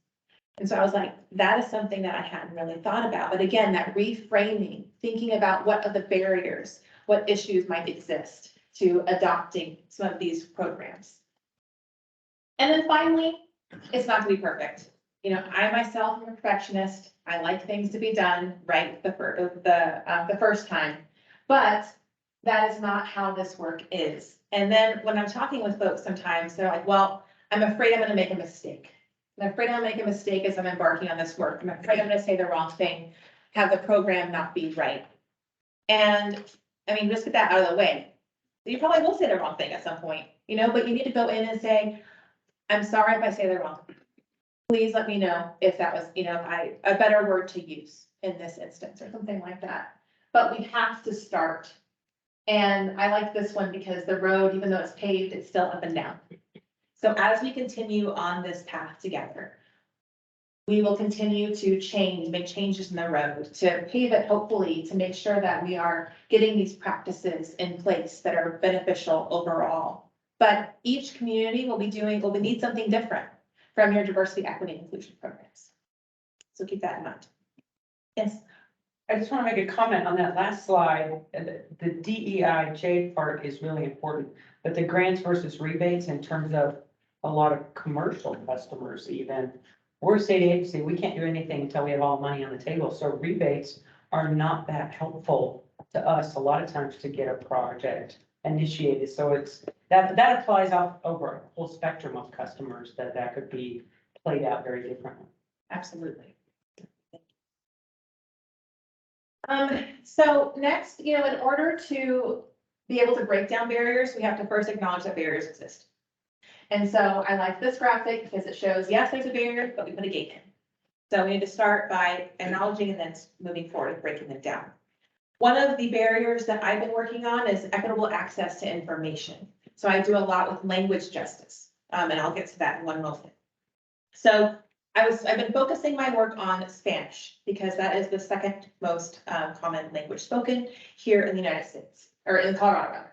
And so I was like, that is something that I hadn't really thought about. But again, that reframing, thinking about what are the barriers, what issues might exist to adopting some of these programs. And then finally, it's not to be perfect. You know, I myself am a perfectionist. I like things to be done right the first time, but that is not how this work is. And then when I'm talking with folks sometimes, they're like, well, I'm afraid I'm going to make a mistake. I'm afraid I'll make a mistake as I'm embarking on this work. I'm afraid I'm going to say the wrong thing, have the program not be right. And I mean, just get that out of the way. You probably will say the wrong thing at some point, you know, but you need to go in and say, I'm sorry if I say the wrong thing. Please let me know if that was, you know, a better word to use in this instance or something like that. But we have to start. And I like this one because the road, even though it's paved, it's still up and down. So as we continue on this path together, we will continue to make changes in the road, to pave it hopefully, to make sure that we are getting these practices in place that are beneficial overall. But each community will need something different from your diversity, equity, and inclusion programs. So keep that in mind. Yes.
I just want to make a comment on that last slide. The DEI part is really important, but the grants versus rebates in terms of a lot of commercial customers even, we're a state agency, we can't do anything until we have all the money on the table. So rebates are not that helpful to us a lot of times to get a project initiated. So it's that applies over a whole spectrum of customers that could be played out very differently.
Absolutely. So next, you know, in order to be able to break down barriers, we have to first acknowledge that barriers exist. And so I like this graphic because it shows, yes, there's a barrier, but we put a gate in. So we need to start by acknowledging and then moving forward and breaking them down. One of the barriers that I've been working on is equitable access to information. So I do a lot with language justice, and I'll get to that in one moment. So I've been focusing my work on Spanish because that is the second most common language spoken here in the United States, or in Colorado rather.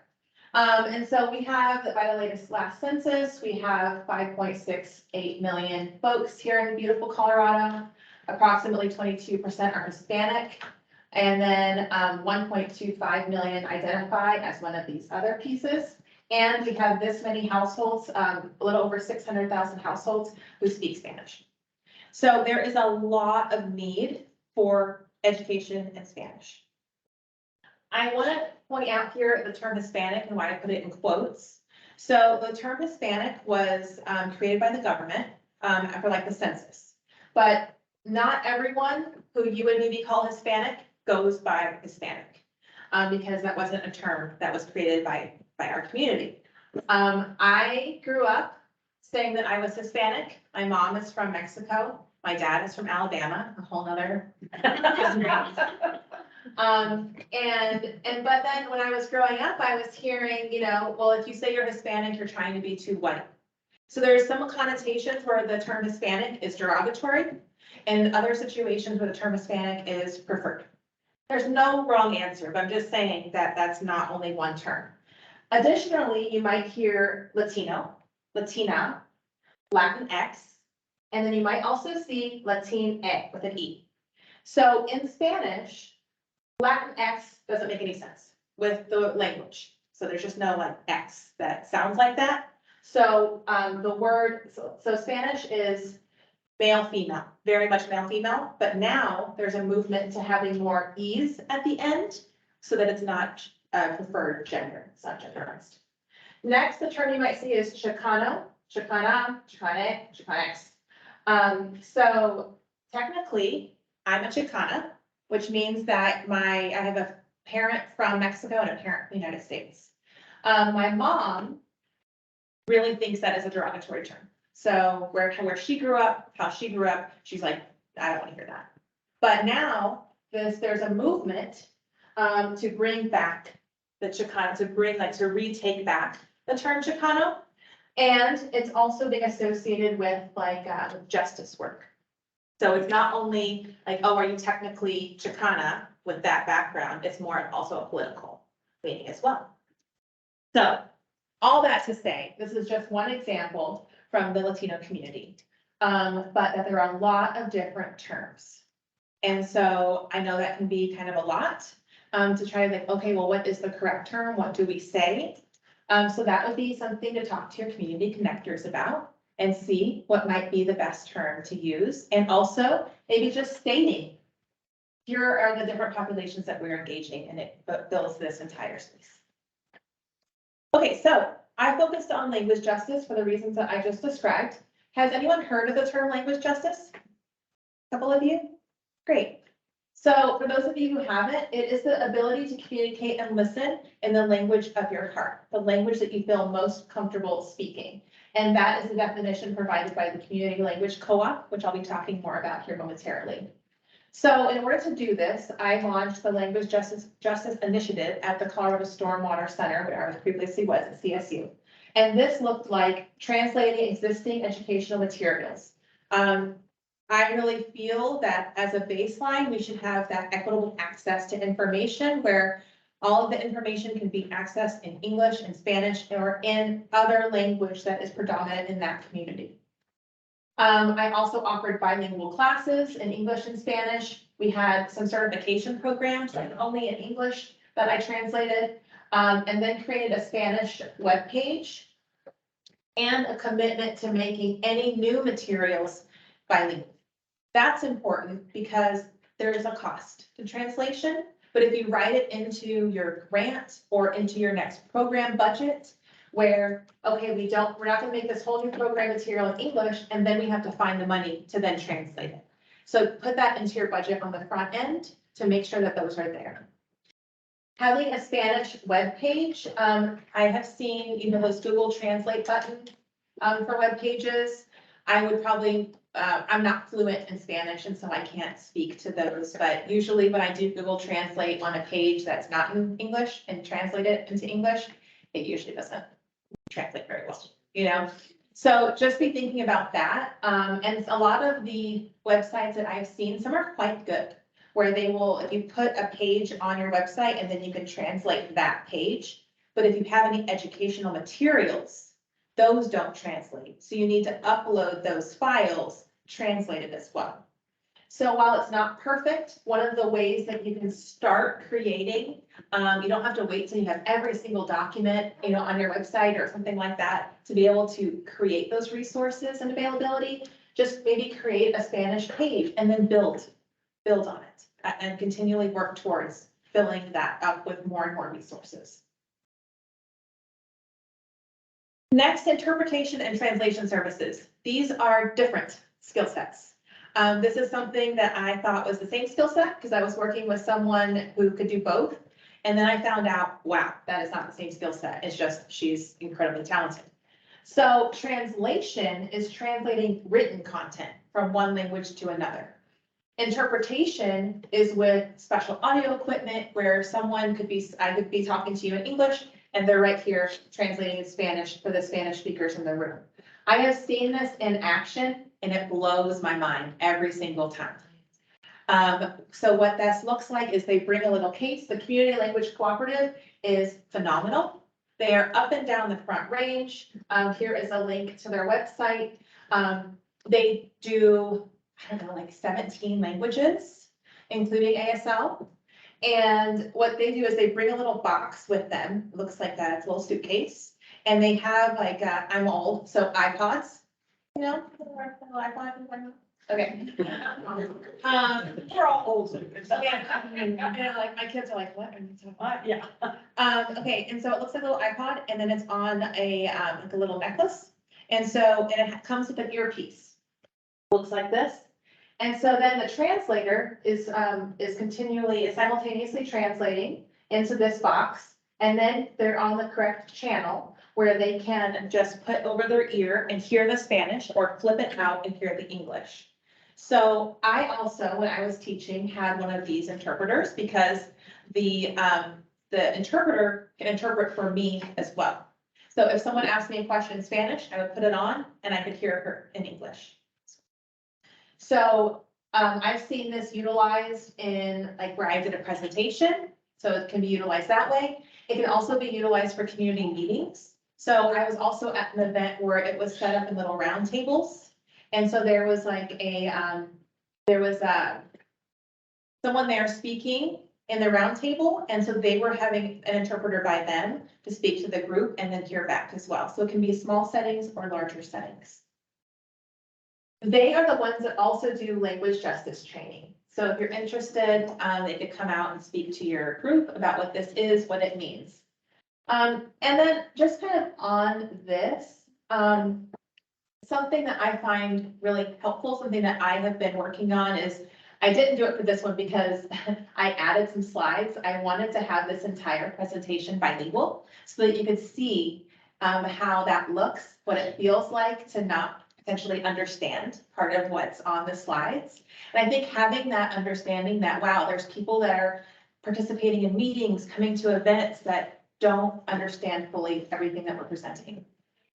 And so we have, by the latest last census, we have 5.68 million folks here in beautiful Colorado. Approximately 22% are Hispanic. And then 1.25 million identify as one of these other pieces. And we have this many households, a little over 600,000 households who speak Spanish. So there is a lot of need for education in Spanish. I want to point out here the term Hispanic and why I put it in quotes. So the term Hispanic was created by the government for like the census. But not everyone who you and maybe call Hispanic goes by Hispanic, because that wasn't a term that was created by our community. I grew up saying that I was Hispanic. My mom is from Mexico. My dad is from Alabama, a whole nother. But then when I was growing up, I was hearing, you know, well, if you say you're Hispanic, you're trying to be too white. So there's some connotations where the term Hispanic is derogatory and other situations where the term Hispanic is preferred. There's no wrong answer, but I'm just saying that that's not only one term. Additionally, you might hear Latino, Latina, Latinx, and then you might also see Latin-A with an E. So in Spanish, Latinx doesn't make any sense with the language. So there's just no like X that sounds like that. So the word, so Spanish is male, female, very much male, female, but now there's a movement to having more E's at the end so that it's not preferred gender, it's not genderized. Next, the term you might see is Chicano, Chicana, Chicane, Chicanx. So technically, I'm a Chicana, which means that I have a parent from Mexico and a parent from the United States. My mom really thinks that is a derogatory term. So where she grew up, how she grew up, she's like, I don't want to hear that. But now there's a movement to bring back the Chicano, to retake back the term Chicano. And it's also being associated with with justice work. So it's not only like, oh, are you technically Chicana with that background? It's more also a political meaning as well. So all that to say, this is just one example from the Latino community, but that there are a lot of different terms. And so I know that can be kind of a lot to try to like, okay, well, what is the correct term? What do we say? So that would be something to talk to your community connectors about and see what might be the best term to use. And also maybe just stating, here are the different populations that we're engaging, and it builds this entire space. Okay, so I focused on language justice for the reasons that I just described. Has anyone heard of the term language justice? A couple of you? Great. So for those of you who haven't, it is the ability to communicate and listen in the language of your heart, the language that you feel most comfortable speaking. And that is the definition provided by the Community Language Co-op, which I'll be talking more about here momentarily. So in order to do this, I launched the Language Justice Initiative at the Colorado Stormwater Center, where I previously was at CSU. And this looked like translating existing educational materials. I really feel that as a baseline, we should have that equitable access to information where all of the information can be accessed in English and Spanish or in other language that is predominant in that community. I also offered bilingual classes in English and Spanish. We had some certification programs, only in English, that I translated, and then created a Spanish webpage and a commitment to making any new materials bilingual. That's important because there is a cost to translation, but if you write it into your grant or into your next program budget, where, okay, we're not gonna make this whole new program material in English, and then we have to find the money to then translate it. So put that into your budget on the front end to make sure that those are there. Having a Spanish webpage, I have seen, those Google Translate button for web pages. I would probably, I'm not fluent in Spanish, and so I can't speak to those, but usually when I do Google Translate on a page that's not in English and translate it into English, it usually doesn't translate very well, So just be thinking about that. And a lot of the websites that I've seen, some are quite good, where they will, if you put a page on your website and then you can translate that page. But if you have any educational materials, those don't translate. So you need to upload those files translated as well. So while it's not perfect, one of the ways that you can start creating, you don't have to wait till you have every single document, on your website or something like that to be able to create those resources and availability. Just maybe create a Spanish page and then build on it and continually work towards filling that up with more and more resources. Next, interpretation and translation services. These are different skill sets. This is something that I thought was the same skill set because I was working with someone who could do both. And then I found out, wow, that is not the same skill set. It's just she's incredibly talented. So translation is translating written content from one language to another. Interpretation is with special audio equipment where someone could be, I could be talking to you in English and they're right here translating in Spanish for the Spanish speakers in the room. I have seen this in action and it blows my mind every single time. So what this looks like is they bring a little case. The Community Language Cooperative is phenomenal. They are up and down the Front Range. Here is a link to their website. They do, I don't know, like 17 languages, including ASL. And what they do is they bring a little box with them. It looks like that, it's a little suitcase. And they have like, I'm old, so iPods. Little iPod. Okay.
We're all old.
Yeah, like my kids are like, what are you talking about?
Yeah.
Okay, and so it looks like a little iPod and then it's on a, like a little necklace. And so, and it comes with an earpiece. Looks like this. And so then the translator is continually, simultaneously translating into this box. And then they're on the correct channel where they can just put over their ear and hear the Spanish or flip it out and hear the English. So I also, when I was teaching, had one of these interpreters because the interpreter can interpret for me as well. So if someone asked me a question in Spanish, I would put it on and I could hear her in English. So I've seen this utilized in like where I did a presentation. So it can be utilized that way. It can also be utilized for community meetings. So I was also at an event where it was set up in little round tables. And so there was like someone there speaking in the round table. And so they were having an interpreter by them to speak to the group and then hear back as well. So it can be small settings or larger settings. They are the ones that also do language justice training. So if you're interested, they could come out and speak to your group about what this is, what it means. And then just kind of on this, something that I find really helpful, something that I have been working on is, I didn't do it for this one because I added some slides. I wanted to have this entire presentation bilingual so that you could see how that looks, what it feels like to not potentially understand part of what's on the slides. And I think having that understanding that, wow, there's people that are participating in meetings, coming to events that don't understand fully everything that we're presenting.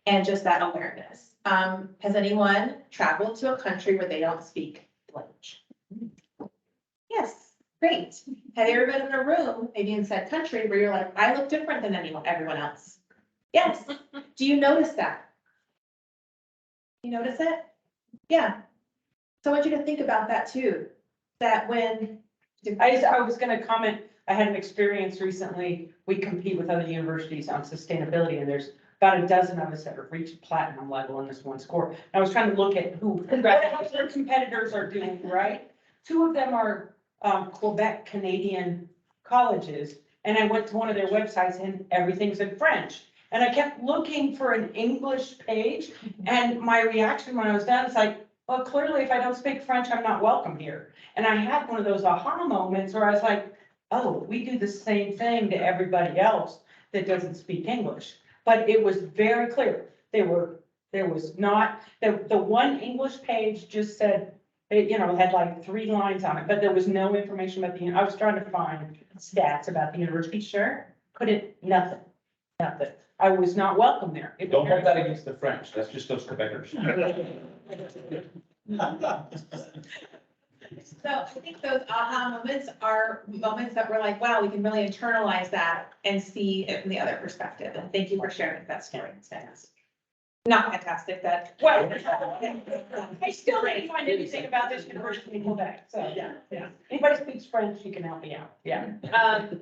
And just that awareness. Has anyone traveled to a country where they don't speak the language? Yes, great. Have you ever been in a room, maybe in said country, where you're like, I look different than everyone else? Yes. Do you notice that? You notice it? Yeah. So I want you to think about that too. That when
I was gonna comment, I had an experience recently, we compete with other universities on sustainability, and there's about a dozen of us that have reached platinum level in this one score. And I was trying to look at what their competitors are doing, right? Two of them are Quebec Canadian colleges, and I went to one of their websites and everything's in French. And I kept looking for an English page, and my reaction when I was done is like, well, clearly if I don't speak French, I'm not welcome here. And I had one of those aha moments where I was like, oh, we do the same thing to everybody else that doesn't speak English. But it was very clear. There was not, the one English page just said, it, had like 3 lines on it, but there was no information about I was trying to find stats about the university. Sure. Nothing. Not that I was not welcome there. It was
Don't hold
very-
that against the French, that's just those Quebecers.
So I think those aha moments are moments that we're like, wow, we can really internalize that and see it from the other perspective. And thank you for sharing that story. It's fantastic. Not fantastic, that.
Well, I still didn't find anything about this university in Quebec, so, yeah. Anybody speaks French, you can help me out, yeah.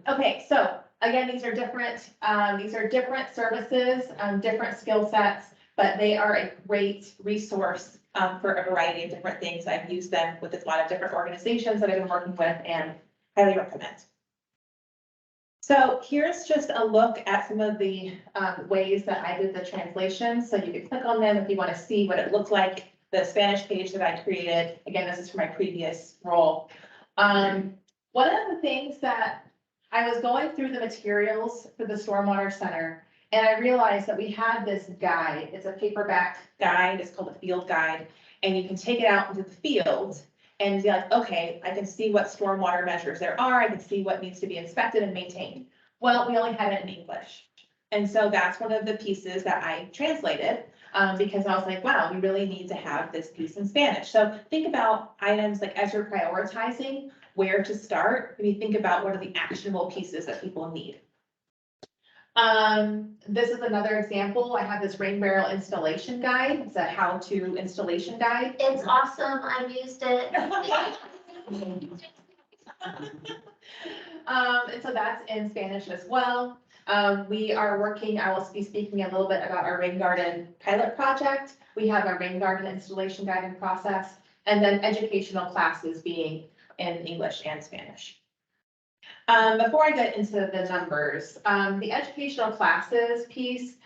Okay, so again, these are different services, different skill sets, but they are a great resource for a variety of different things. I've used them with a lot of different organizations that I've been working with and highly recommend. So here's just a look at some of the ways that I did the translation. So you can click on them if you want to see what it looked like. The Spanish page that I created, again, this is for my previous role. One of the things that I was going through the materials for the Stormwater Center, and I realized that we had this guide. It's a paperback guide. It's called a field guide. And you can take it out into the field and be like, okay, I can see what stormwater measures there are. I can see what needs to be inspected and maintained. Well, we only had it in English. And so that's one of the pieces that I translated because I was like, wow, we really need to have this piece in Spanish. So think about items like as you're prioritizing where to start, when you think about what are the actionable pieces that people need. This is another example. I have this rain barrel installation guide. It's a how-to installation guide.
It's awesome. I've used it.
And so that's in Spanish as well. We are working, I will be speaking a little bit about our rain garden pilot project. We have a rain garden installation guide in process, and then educational classes being in English and Spanish. Before I get into the numbers, the educational classes piece.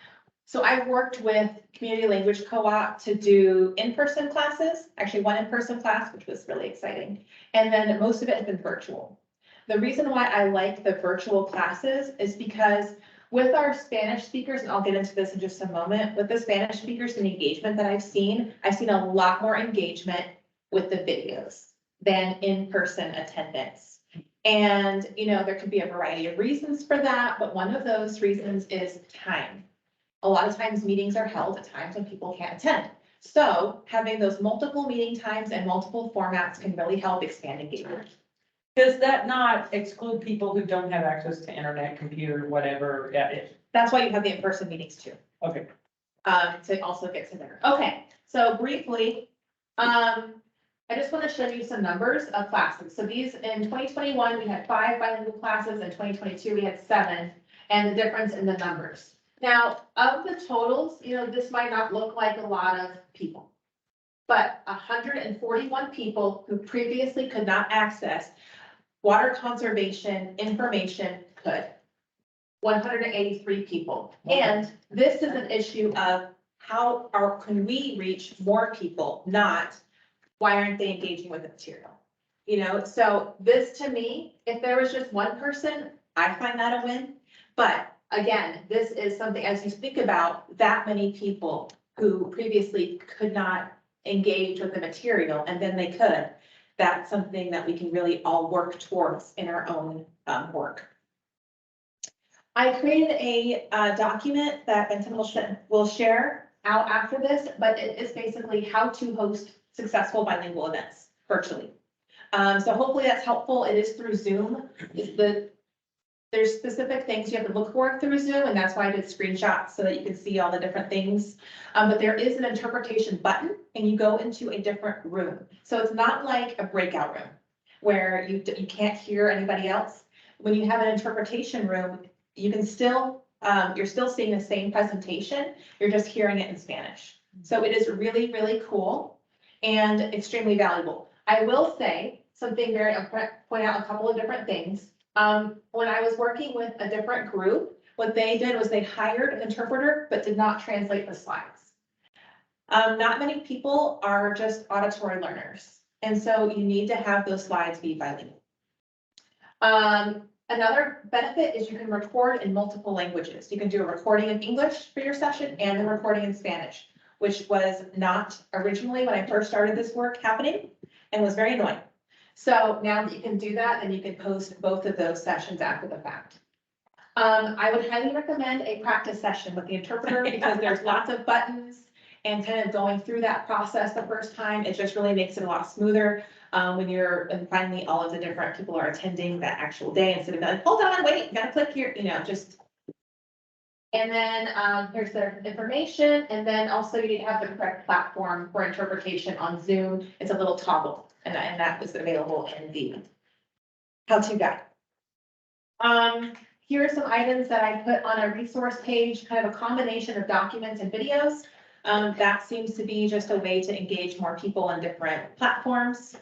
So I worked with Community Language Co-op to do in-person classes, actually one in-person class, which was really exciting. And then most of it has been virtual. The reason why I like the virtual classes is because with our Spanish speakers, and I'll get into this in just a moment, with the Spanish speakers and engagement that I've seen a lot more engagement with the videos than in-person attendance. And, you know, there could be a variety of reasons for that, but one of those reasons is time. A lot of times meetings are held at times when people can't attend. So having those multiple meeting times and multiple formats can really help expand engagement.
Does that not exclude people who don't have access to internet, computer, whatever? Yeah,
That's why you have the in-person meetings too.
okay.
To also get to there. Okay, so briefly, I just want to show you some numbers of classes. So these in 2021, we had 5 bilingual classes. In 2022, we had 7, and the difference in the numbers. Now, of the totals, you know, this might not look like a lot of people, but 141 people who previously could not access water conservation information could. 183 people. And this is an issue of how can we reach more people, not why aren't they engaging with the material? You know, so this to me, if there was just one person, I find that a win. But again, this is something, as you think about that many people who previously could not engage with the material and then they could, that's something that we can really all work towards in our own work. I created a document that Benton will share out after this, but it is basically how to host successful bilingual events virtually. So hopefully that's helpful. It is through Zoom. There's specific things you have to look for through Zoom, and that's why I did screenshots so that you can see all the different things. But there is an interpretation button, and you go into a different room. So it's not like a breakout room where you can't hear anybody else. When you have an interpretation room, you can still, you're still seeing the same presentation. You're just hearing it in Spanish. So it is really, really cool and extremely valuable. I will say something I'll point out a couple of different things. When I was working with a different group, what they did was they hired an interpreter, but did not translate the slides. Not many people are just auditory learners. And so you need to have those slides be bilingual. Another benefit is you can record in multiple languages. You can do a recording in English for your session and a recording in Spanish, which was not originally when I first started this work happening and was very annoying. So now that you can do that, then you can post both of those sessions after the fact. I would highly recommend a practice session with the interpreter because there's lots of buttons and kind of going through that process the first time, it just really makes it a lot smoother. When you're, and finally all of the different people are attending that actual day instead of like, hold on, wait, you gotta click here, you know, just. And then, here's the information, and then also you need to have the correct platform for interpretation on Zoom. It's a little toggle, and that was available in the how-to guide. Here are some items that I put on a resource page, kind of a combination of documents and videos. That seems to be just a way to engage more people on different platforms.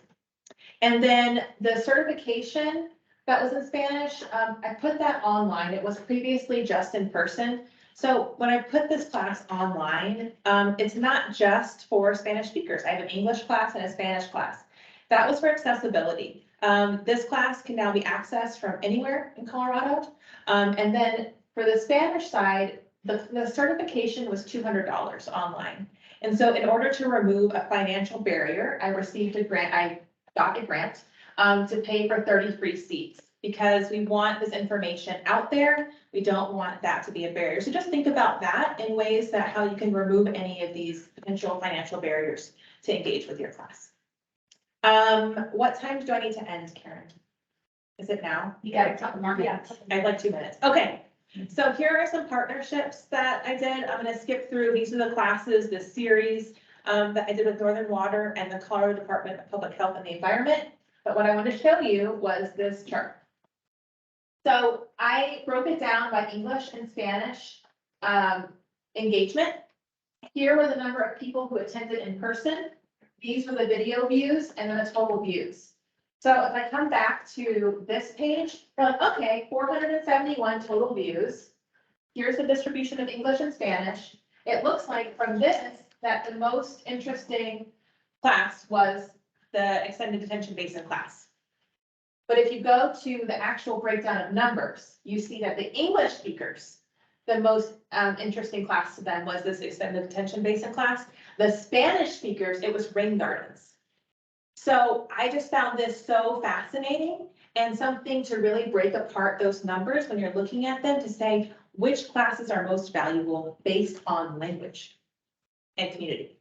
And then the certification that was in Spanish, I put that online. It was previously just in person. So when I put this class online, it's not just for Spanish speakers. I have an English class and a Spanish class. That was for accessibility. This class can now be accessed from anywhere in Colorado. And then for the Spanish side, the certification was $200 online. And so in order to remove a financial barrier, I received a grant, I got a grant to pay for 33 seats because we want this information out there. We don't want that to be a barrier. So just think about that in ways that how you can remove any of these potential financial barriers to engage with your class. What time do I need to end, Karen? Is it now?
You got a couple more minutes.
I have like 2 minutes. Okay. So here are some partnerships that I did. I'm going to skip through. These are the classes, this series that I did with Northern Water and the Colorado Department of Public Health and the Environment. But what I want to show you was this chart. So I broke it down by English and Spanish engagement. Here were the number of people who attended in person. These were the video views and then the total views. So if I come back to this page, we're like, okay, 471 total views. Here's the distribution of English and Spanish. It looks like from this that the most interesting class was the extended detention basin class. But if you go to the actual breakdown of numbers, you see that the English speakers, the most interesting class to them was this extended detention basin class. The Spanish speakers, it was rain gardens. So I just found this so fascinating and something to really break apart those numbers when you're looking at them to say which classes are most valuable based on language and community.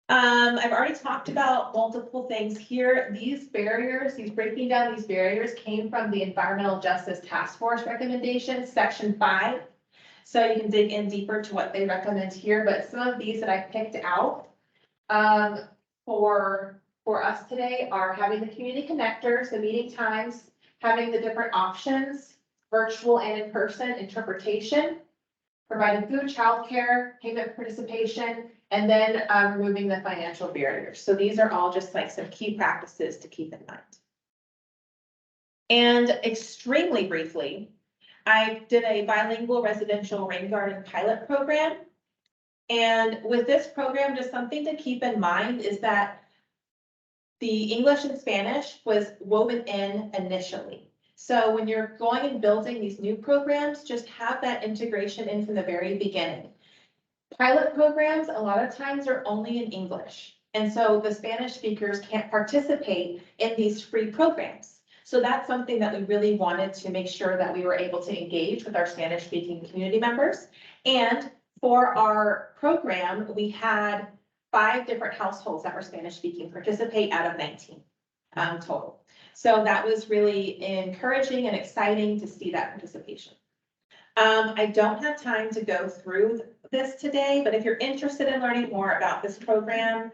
I've already talked about multiple things here. These barriers, these breaking down these barriers came from the Environmental Justice Task Force recommendations, section 5. So you can dig in deeper to what they recommend here, but some of these that I picked out for us today are having the community connectors, the meeting times, having the different options, virtual and in-person interpretation, providing food, childcare, payment participation, and then removing the financial barriers. So these are all just like some key practices to keep in mind. And extremely briefly, I did a bilingual residential rain garden pilot program. And with this program, just something to keep in mind is that the English and Spanish was woven in initially. So when you're going and building these new programs, just have that integration in from the very beginning. Pilot programs, a lot of times are only in English. And so the Spanish speakers can't participate in these free programs. So that's something that we really wanted to make sure that we were able to engage with our Spanish speaking community members. And for our program, we had 5 different households that were Spanish speaking participate out of 19 total. So that was really encouraging and exciting to see that participation. I don't have time to go through this today, but if you're interested in learning more about this program,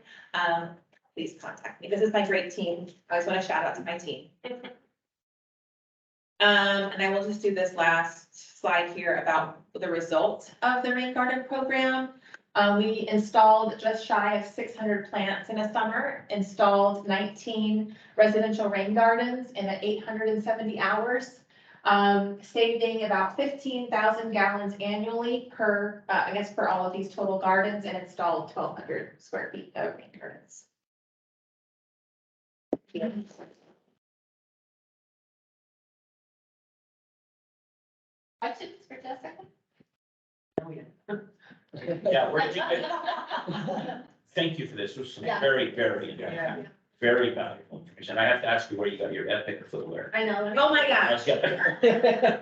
please contact me. This is my great team. I just want to shout out to my team. And I will just do this last slide here about the result of the rain garden program. We installed just shy of 600 plants in a summer, installed 19 residential rain gardens in 870 hours, saving about 15,000 gallons annually per, per all of these total gardens, and installed 1,200 square feet of rain gardens. Yeah. I should for just a second.
Oh, yeah.
Yeah, thank you for this. It was very, very,
Yeah.
very valuable information. I have to ask you where you got your epic footwear.
I know, oh my gosh.
Okay.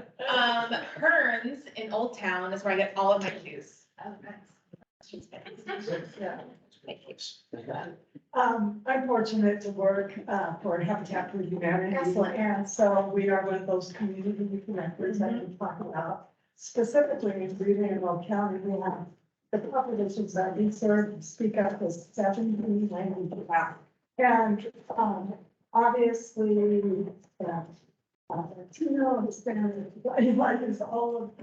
Hearns in Old Town is where I get all of my shoes.
Oh, nice.
I'm fortunate to work for Habitat for Humanity.
Excellent.
And so we are one of those community connectors that we talk about. Specifically in Green and Will County, we have the populations that we serve speak up as 17 languages. And obviously, Latino, Hispanic, like is all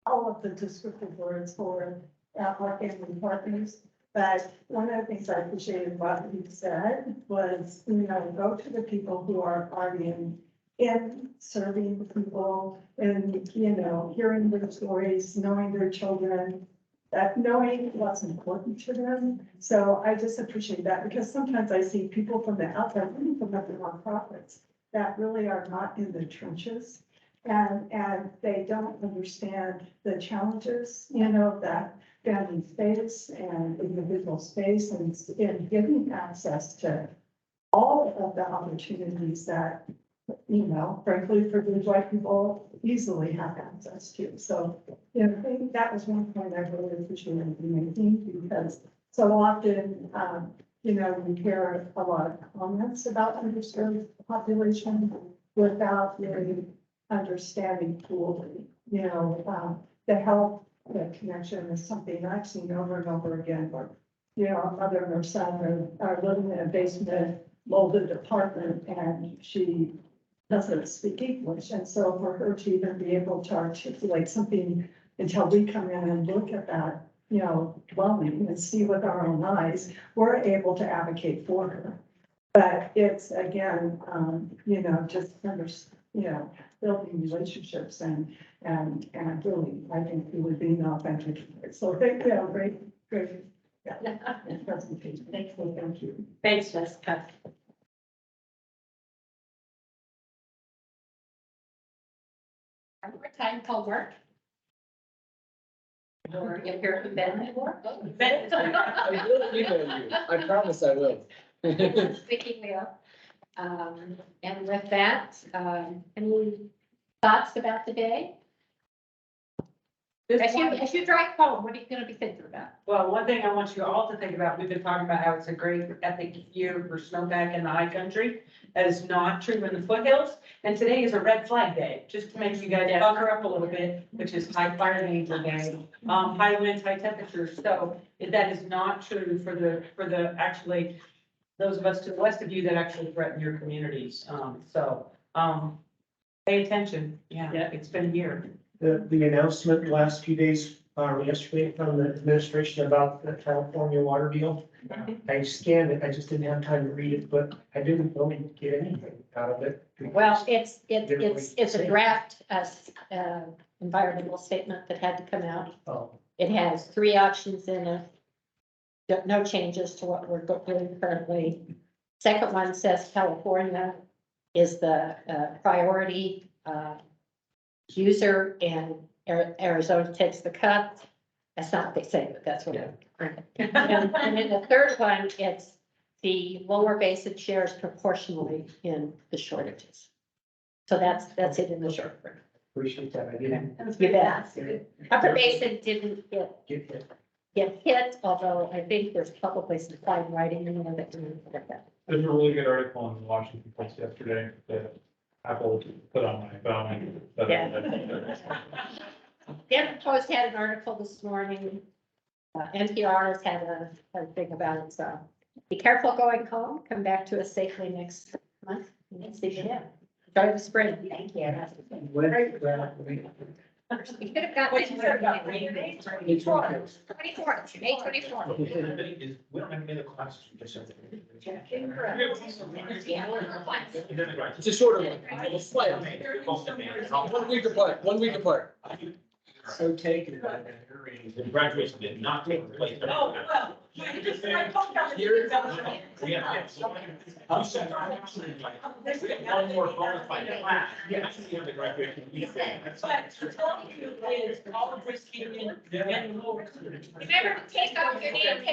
of the descriptive words for our family partners. But one of the things I appreciated what you said was, go to the people who are already in serving the people and, hearing their stories, knowing their children, that knowing what's important to them. So I just appreciate that because sometimes I see people from the outside, even from other nonprofits, that really are not in the trenches. And they don't understand the challenges, that family face and individual space and giving access to all of the opportunities that, frankly, for these white people easily have access to. So, I think that was one point I really appreciated you making because so often, we hear a lot of comments about underserved population without really understanding fully, the health. The connection is something I've seen over and over again, where, a mother and her son are living in a basement, molded apartment, and she doesn't speak English. And so for her to even be able to articulate something until we come in and look at that, dwelling and see with our own eyes, we're able to advocate for her. But it's again, just building relationships and really, I think really being authentic. So thank you, great, presentation. Thank you.
Thanks, Jessica. One more time, homework. Or you'll hear from Ben anymore.
I will email you. I promise I will.
Speaking will. And with that, any thoughts about the day? As you drive home, what are you gonna be thinking about?
Well, one thing I want you all to think about, we've been talking about how it's a great epic year for snowpack in the high country. That is not true in the foothills. And today is a red flag day, just to make you guys pucker up a little bit, which is high fire danger day, high winds, high temperatures. So that is not true for the actually, those of us to the west of you that actually threaten your communities. Pay attention. Yeah, it's been a year.
The announcement the last few days, yesterday from the administration about the California water deal. I scanned it, I just didn't have time to read it, but I didn't really get anything out of it.
Well, it's a draft, environmental statement that had to come out.
Oh,
It has 3 options in it. No changes to what we're doing currently. Second one says California is the priority user and Arizona takes the cut. That's not what they say, but that's what it. And then the third one, it's the lower basin shares proportionally in the shortages. So that's it in the short run.
appreciate that, I didn't
You bet. Upper basin didn't
get hit.
get hit, although I think there's probably some fine writing in there that can look at.
There's a really good article in the Washington Post yesterday that Apple put on my phone.
Dan Post had an article this morning. NPR has had a thing about it, so be careful going home, come back to us safely next month. And see you then. Enjoy the spring. Thank you. We could have got.
What you said about rain.
24th, May 24th.
We don't have any other classes. We just have
It's a shorter one. It's slight. 1 week apart, 1 week apart.
So taken by that.
The graduation did not take place.
Oh, well.
Here.
One more bonus by class. Yes. The graduation.
But to tell you is all of this came in and more.
Remember to take off your name.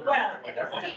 Well.